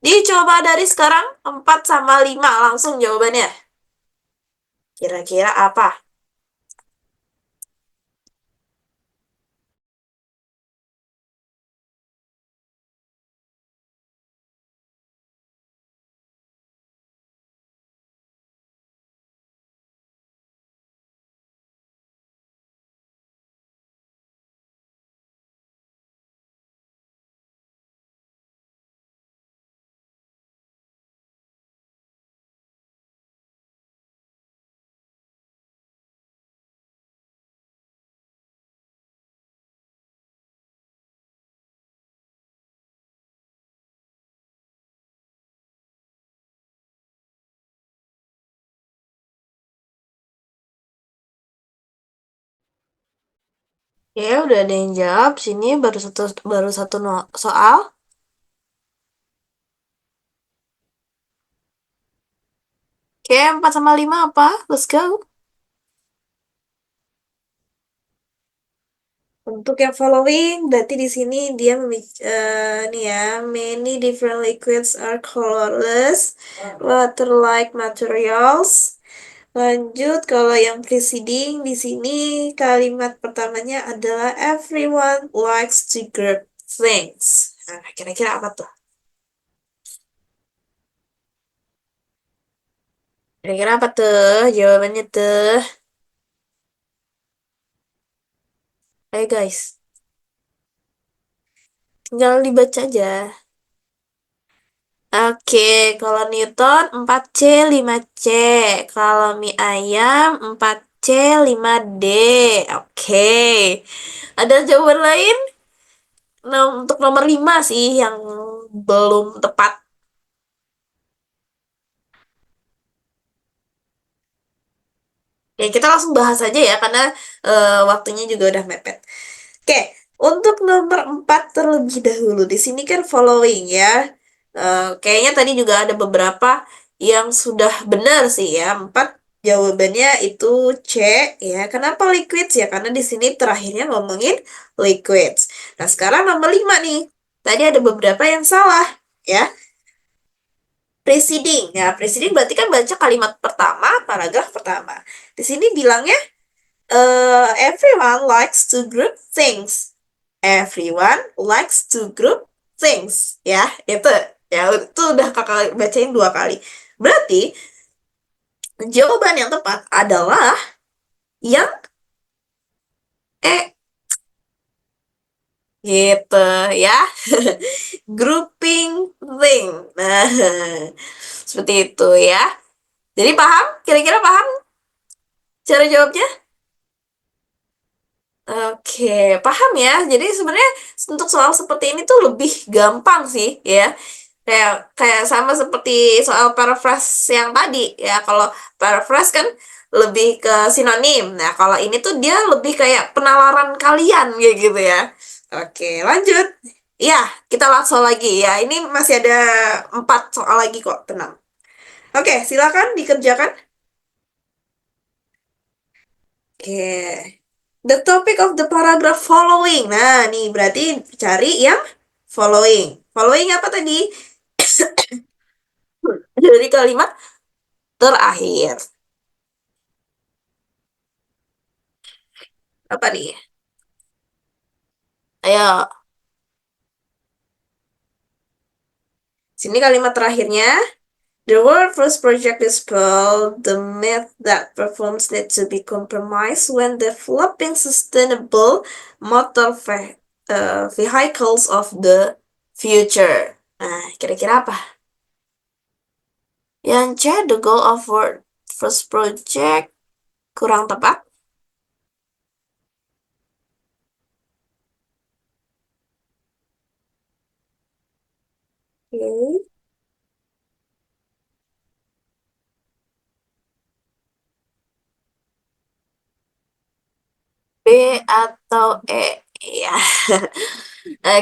dicoba dari sekarang 4 sama 5 langsung jawabannya. Kira-kira apa? Ya, udah ada yang jawab. Sini baru satu soal. Oke, 4 sama 5 apa? Let's go. Untuk yang following, berarti di sini dia nih ya, many different liquids are colorless, water-like materials. Lanjut, kalau yang preceding di sini kalimat pertamanya adalah everyone likes to grab things. Nah, kira-kira apa tuh? Kira-kira apa tuh jawabannya tuh? Ayo guys, tinggal dibaca aja. Oke, kalau Newton 4C 5C. Kalau mie ayam 4C 5D. Oke. Ada jawaban lain? Nah, untuk nomor 5 sih yang belum tepat. Ya, kita langsung bahas aja ya karena waktunya juga udah mepet. Oke, untuk nomor 4 terlebih dahulu. Di sini kan following ya. Kayaknya tadi juga ada beberapa yang sudah benar sih ya. 4 jawabannya itu C ya. Kenapa liquids ya? Karena di sini terakhirnya ngomongin liquids. Nah, sekarang nomor 5 nih. Tadi ada beberapa yang salah ya. Preceding. Ya, preceding berarti kan baca kalimat pertama, paragraf pertama. Di sini bilangnya everyone likes to group things. Everyone likes to group things. Ya, itu udah kakak bacain 2 kali. Berarti jawaban yang tepat adalah yang E gitu ya. Grouping thing. Nah, seperti itu ya. Jadi paham? Kira-kira paham cara jawabnya? Oke, paham ya. Jadi sebenarnya untuk soal seperti ini tuh lebih gampang sih ya. Kayak kayak sama seperti soal paraphrase yang tadi ya. Kalau paraphrase kan lebih ke sinonim. Nah, kalau ini tuh dia lebih kayak penalaran kalian kayak gitu ya. Oke, lanjut. Ya, kita langsung lagi ya. Ini masih ada 4 soal lagi kok, tenang. Oke, silakan dikerjakan. Oke. The topic of the paragraph following. Nah, nih berarti cari yang following. Following apa tadi? Dari kalimat terakhir. Apa nih? Ayo, sini kalimat terakhirnya. The word first project is spelled the myth that performs need to be compromised when developing sustainable motor vehicles of the future. Nah, kira-kira apa? Yang C, the goal of word first project kurang tepat. Oke. B atau E? Ya.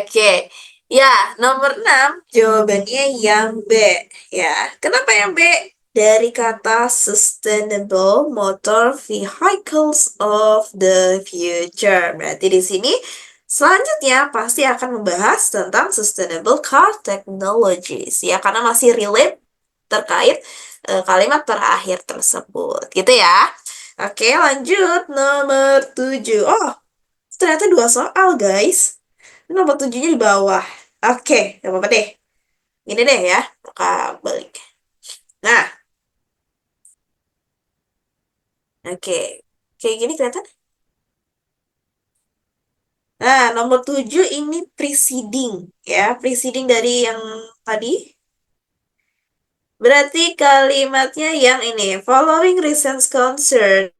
Oke. Ya, nomor 6 jawabannya yang B. Ya, kenapa yang B? Dari kata sustainable motor vehicles of the future. Berarti di sini selanjutnya pasti akan membahas tentang sustainable car technologies. Ya, karena masih relate terkait kalimat terakhir tersebut. Gitu ya. Oke, lanjut nomor 7. Oh, ternyata 2 soal, guys. Ini nomor 7-nya di bawah. Oke, gak apa-apa deh. Ini deh ya, buka balik. Nah, oke. Kayak gini kelihatan? Nah, nomor 7 ini preceding. Ya, preceding dari yang tadi. Berarti kalimatnya yang ini. Following recent concern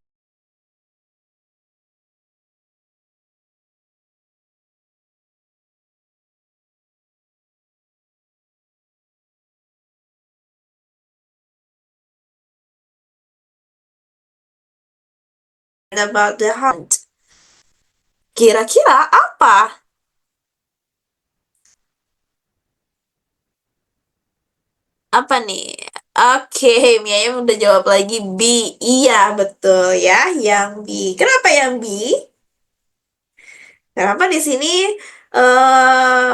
about the hunt. Kira-kira apa? Apa nih? Oke, Mia yang udah jawab lagi B. Iya, betul ya, yang B. Kenapa yang B? Kenapa di sini eh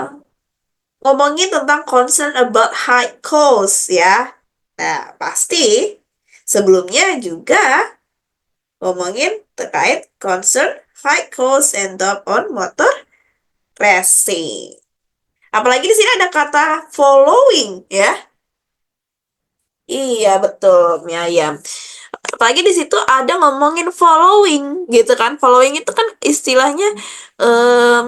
ngomongin tentang concern about high cost ya. Nah, pasti sebelumnya juga ngomongin terkait concern high cost and drop on motor racing. Apalagi di sini ada kata following ya. Iya betul, mie ayam. Apalagi di situ ada ngomongin following gitu kan. Following itu kan istilahnya em,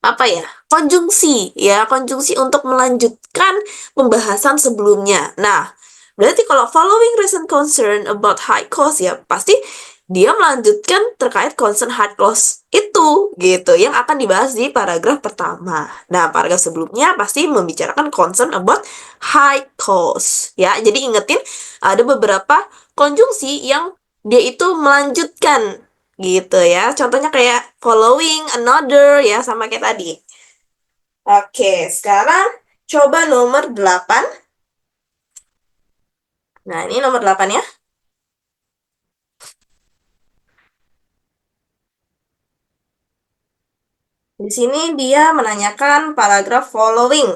apa ya? Konjungsi ya, konjungsi untuk melanjutkan pembahasan sebelumnya. Nah, berarti kalau following recent concern about high cost ya pasti dia melanjutkan terkait concern high cost itu gitu yang akan dibahas di paragraf pertama. Nah, paragraf sebelumnya pasti membicarakan concern about high cost ya. Jadi ingetin ada beberapa konjungsi yang dia itu melanjutkan gitu ya. Contohnya kayak following, another ya sama kayak tadi. Oke, sekarang coba nomor 8. Nah, ini nomor 8 ya. Di sini dia menanyakan paragraf following.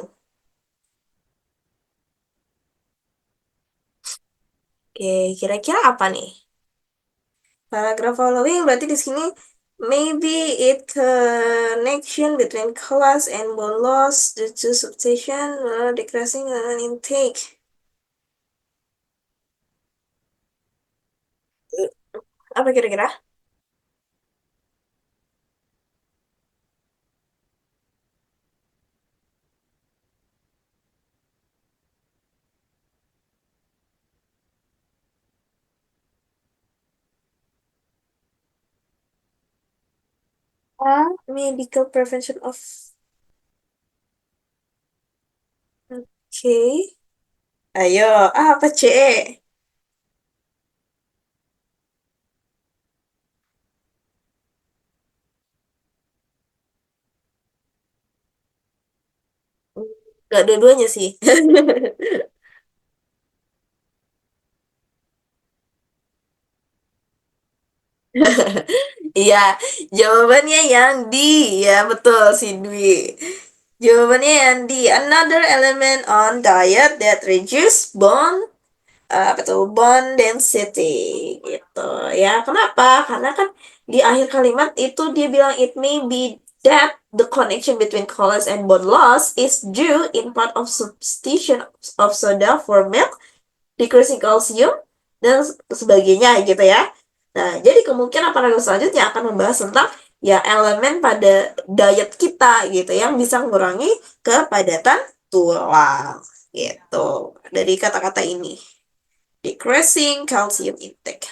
Oke, kira-kira apa nih? Paragraf following berarti di sini maybe it connection between class and bone loss due to substation decreasing intake. Apa kira-kira? Medical prevention of. Oke. Ayo, apa C? Gak dua-duanya sih. Iya, jawabannya yang D. Ya, betul si Dwi. Jawabannya yang D. Another element on diet that reduce bone apa tuh bone density gitu ya. Kenapa? Karena kan di akhir kalimat itu dia bilang it may be that the connection between collage and bone loss is due in part of substitution of soda for milk, decreasing calcium, dan sebagainya gitu ya. Nah, jadi kemungkinan paragraf selanjutnya akan membahas tentang ya elemen pada diet kita gitu yang bisa mengurangi kepadatan tulang gitu dari kata-kata ini. Decreasing calcium intake.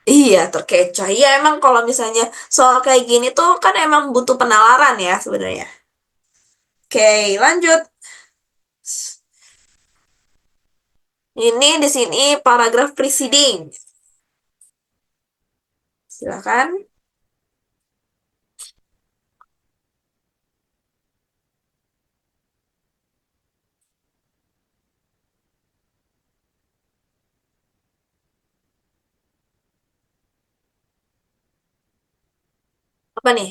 Iya, terkecoh. Iya, emang kalau misalnya soal kayak gini tuh kan emang butuh penalaran ya sebenarnya. Oke, lanjut. Ini di sini paragraf preceding. Silakan. Apa nih?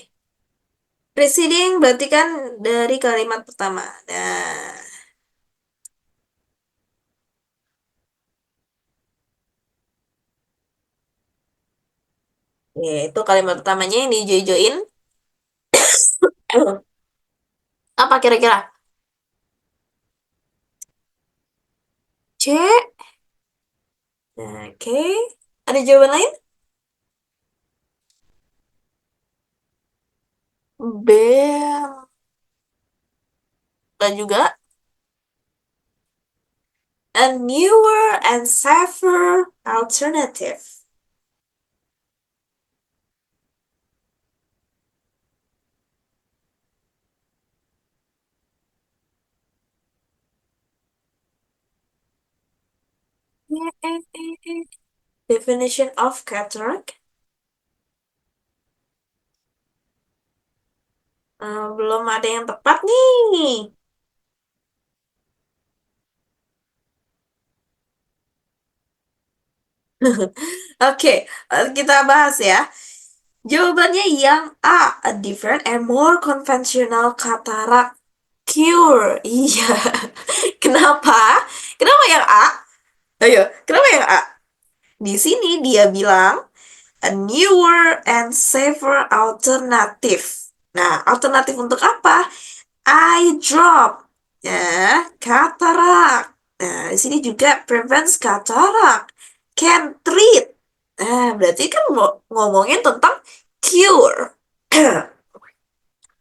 Preceding berarti kan dari kalimat pertama. Nah, ya, itu kalimat pertamanya yang dijojoin. Apa kira-kira? C. Nah, oke. Ada jawaban lain? B. Dan juga a newer and safer alternative. Definition of cataract. Belum ada yang tepat nih. Oke, kita bahas ya. Jawabannya yang A different and more conventional cataract cure. Iya. Kenapa? Kenapa yang A? Ayo, kenapa yang A? Di sini dia bilang a newer and safer alternative. Nah, alternatif untuk apa? Eye drop. Ya, katarak. Nah, di sini juga prevents katarak. Can treat. Nah, berarti kan ngomongin tentang cure.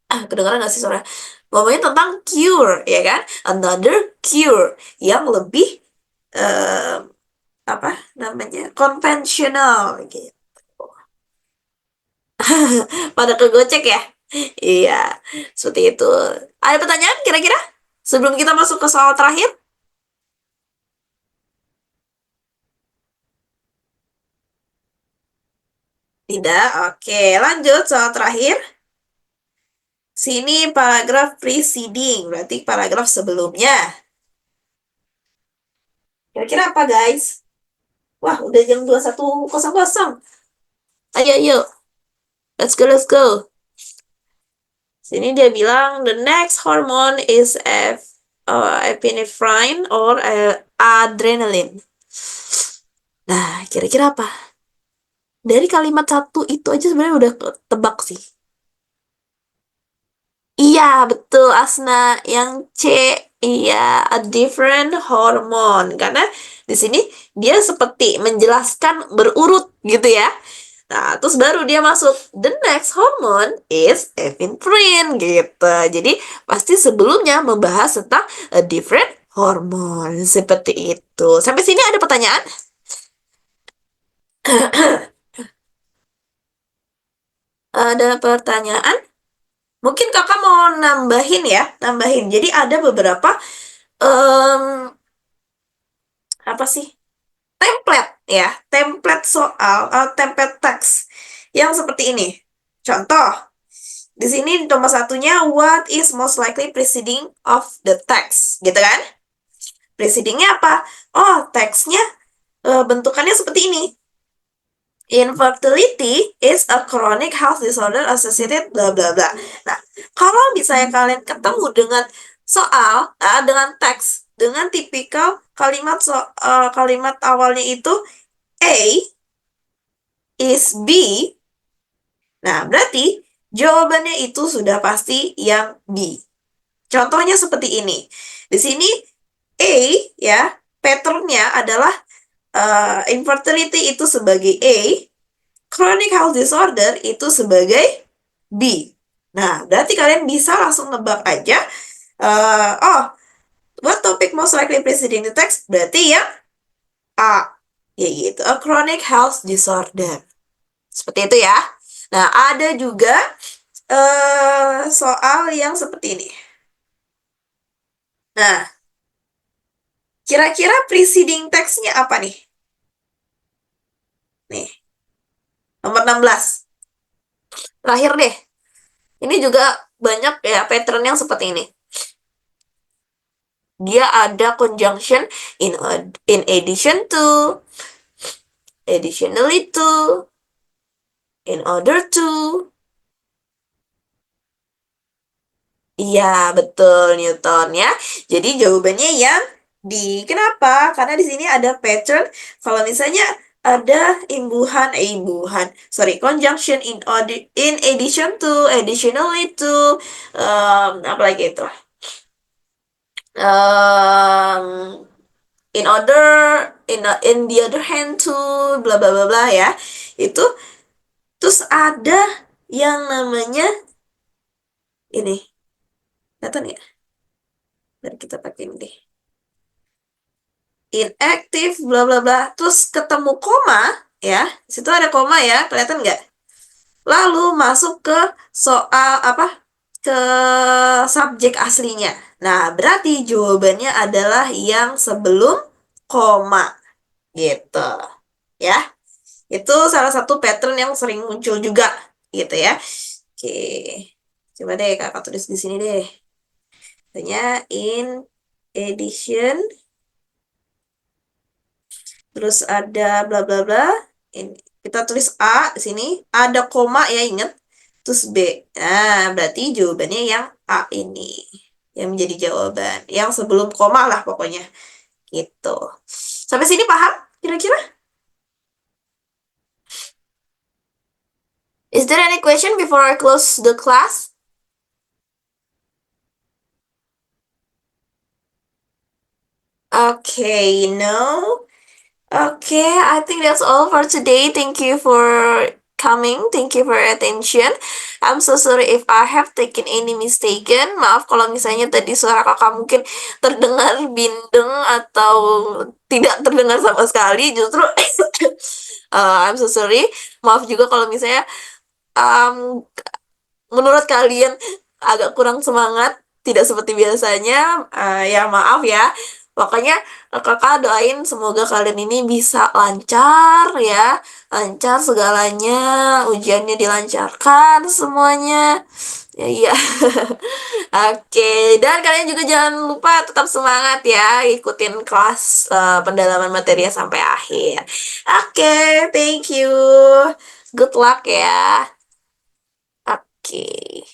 Kedengaran nggak sih suara? Ngomongin tentang cure, ya kan? Another cure yang lebih eh, apa namanya? Konvensional gitu. Pada kegocek ya? Iya, seperti itu. Ada pertanyaan kira-kira? Sebelum kita masuk ke soal terakhir? Tidak. Oke, lanjut soal terakhir. Sini paragraf preceding, berarti paragraf sebelumnya. Kira-kira apa, guys? Wah, udah jam 21.00. Ayo, ayo. Let's go, let's go. Sini dia bilang, the next hormone is epinephrine or adrenaline. Nah, kira-kira apa? Dari kalimat satu itu aja sebenarnya udah ketebak sih. Iya, betul Asna. Yang C, iya, a different hormone. Karena di sini dia seperti menjelaskan berurut gitu ya. Nah, terus baru dia masuk, the next hormone is epinephrine gitu. Jadi pasti sebelumnya membahas tentang a different hormone. Seperti itu. Sampai sini ada pertanyaan? Ada pertanyaan? Mungkin kakak mau nambahin ya, nambahin. Jadi ada beberapa em, apa sih template ya, template soal, template teks yang seperti ini. Contoh, di sini nomor satunya what is most likely preceding of the text, gitu kan? Precedingnya apa? Oh, teksnya bentukannya seperti ini. Infertility is a chronic health disorder associated bla bla bla. Nah, kalau misalnya kalian ketemu dengan soal, dengan teks, dengan tipikal kalimat kalimat awalnya itu A is B, nah berarti jawabannya itu sudah pasti yang B. Contohnya seperti ini. Di sini A ya, patternnya adalah infertility itu sebagai A, chronic health disorder itu sebagai B. Nah, berarti kalian bisa langsung nebak aja. Oh, what topic most likely preceding the text? Berarti yang A, yaitu a chronic health disorder. Seperti itu ya. Nah, ada juga soal yang seperti ini. Nah, kira-kira preceding text-nya apa nih? Nih, nomor 16. Terakhir deh. Ini juga banyak ya pattern yang seperti ini. Dia ada conjunction in addition to, additionally to, in order to. Iya, betul Newton ya. Jadi jawabannya yang di kenapa? Karena di sini ada pattern. Kalau misalnya ada sorry, conjunction in addition to, additionally to, apa lagi itu? Um, in order, in the other hand to, bla bla bla bla ya. Itu terus ada yang namanya ini. Kelihatan ya? Dan kita pakai ini deh. Inactive, bla bla bla. Terus ketemu koma, ya. Di situ ada koma ya, kelihatan nggak? Lalu masuk ke soal apa? Ke subjek aslinya. Nah, berarti jawabannya adalah yang sebelum koma, gitu. Ya, itu salah satu pattern yang sering muncul juga, gitu ya. Oke. Coba deh kakak tulis di sini deh. Tanya in addition, terus ada bla bla bla. Ini kita tulis A di sini, ada koma ya ingat. Terus B. Nah, berarti jawabannya yang A ini yang menjadi jawaban. Yang sebelum koma lah pokoknya. Gitu. Sampai sini paham kira-kira? Is there any question before I close the class? Okay, no. Okay, I think that's all for today. Thank you for coming. Thank you for your attention. I'm so sorry if I have taken any mistaken. Maaf kalau misalnya tadi suara kakak mungkin terdengar bindeng atau tidak terdengar sama sekali. Justru I'm so sorry. Maaf juga kalau misalnya um, menurut kalian agak kurang semangat, tidak seperti biasanya, ya maaf ya. Pokoknya kakak doain semoga kalian ini bisa lancar ya, lancar segalanya, ujiannya dilancarkan semuanya. Ya iya. Oke, dan kalian juga jangan lupa tetap semangat ya, ikutin kelas pendalaman materinya sampai akhir. Oke, thank you. Good luck ya. Oke.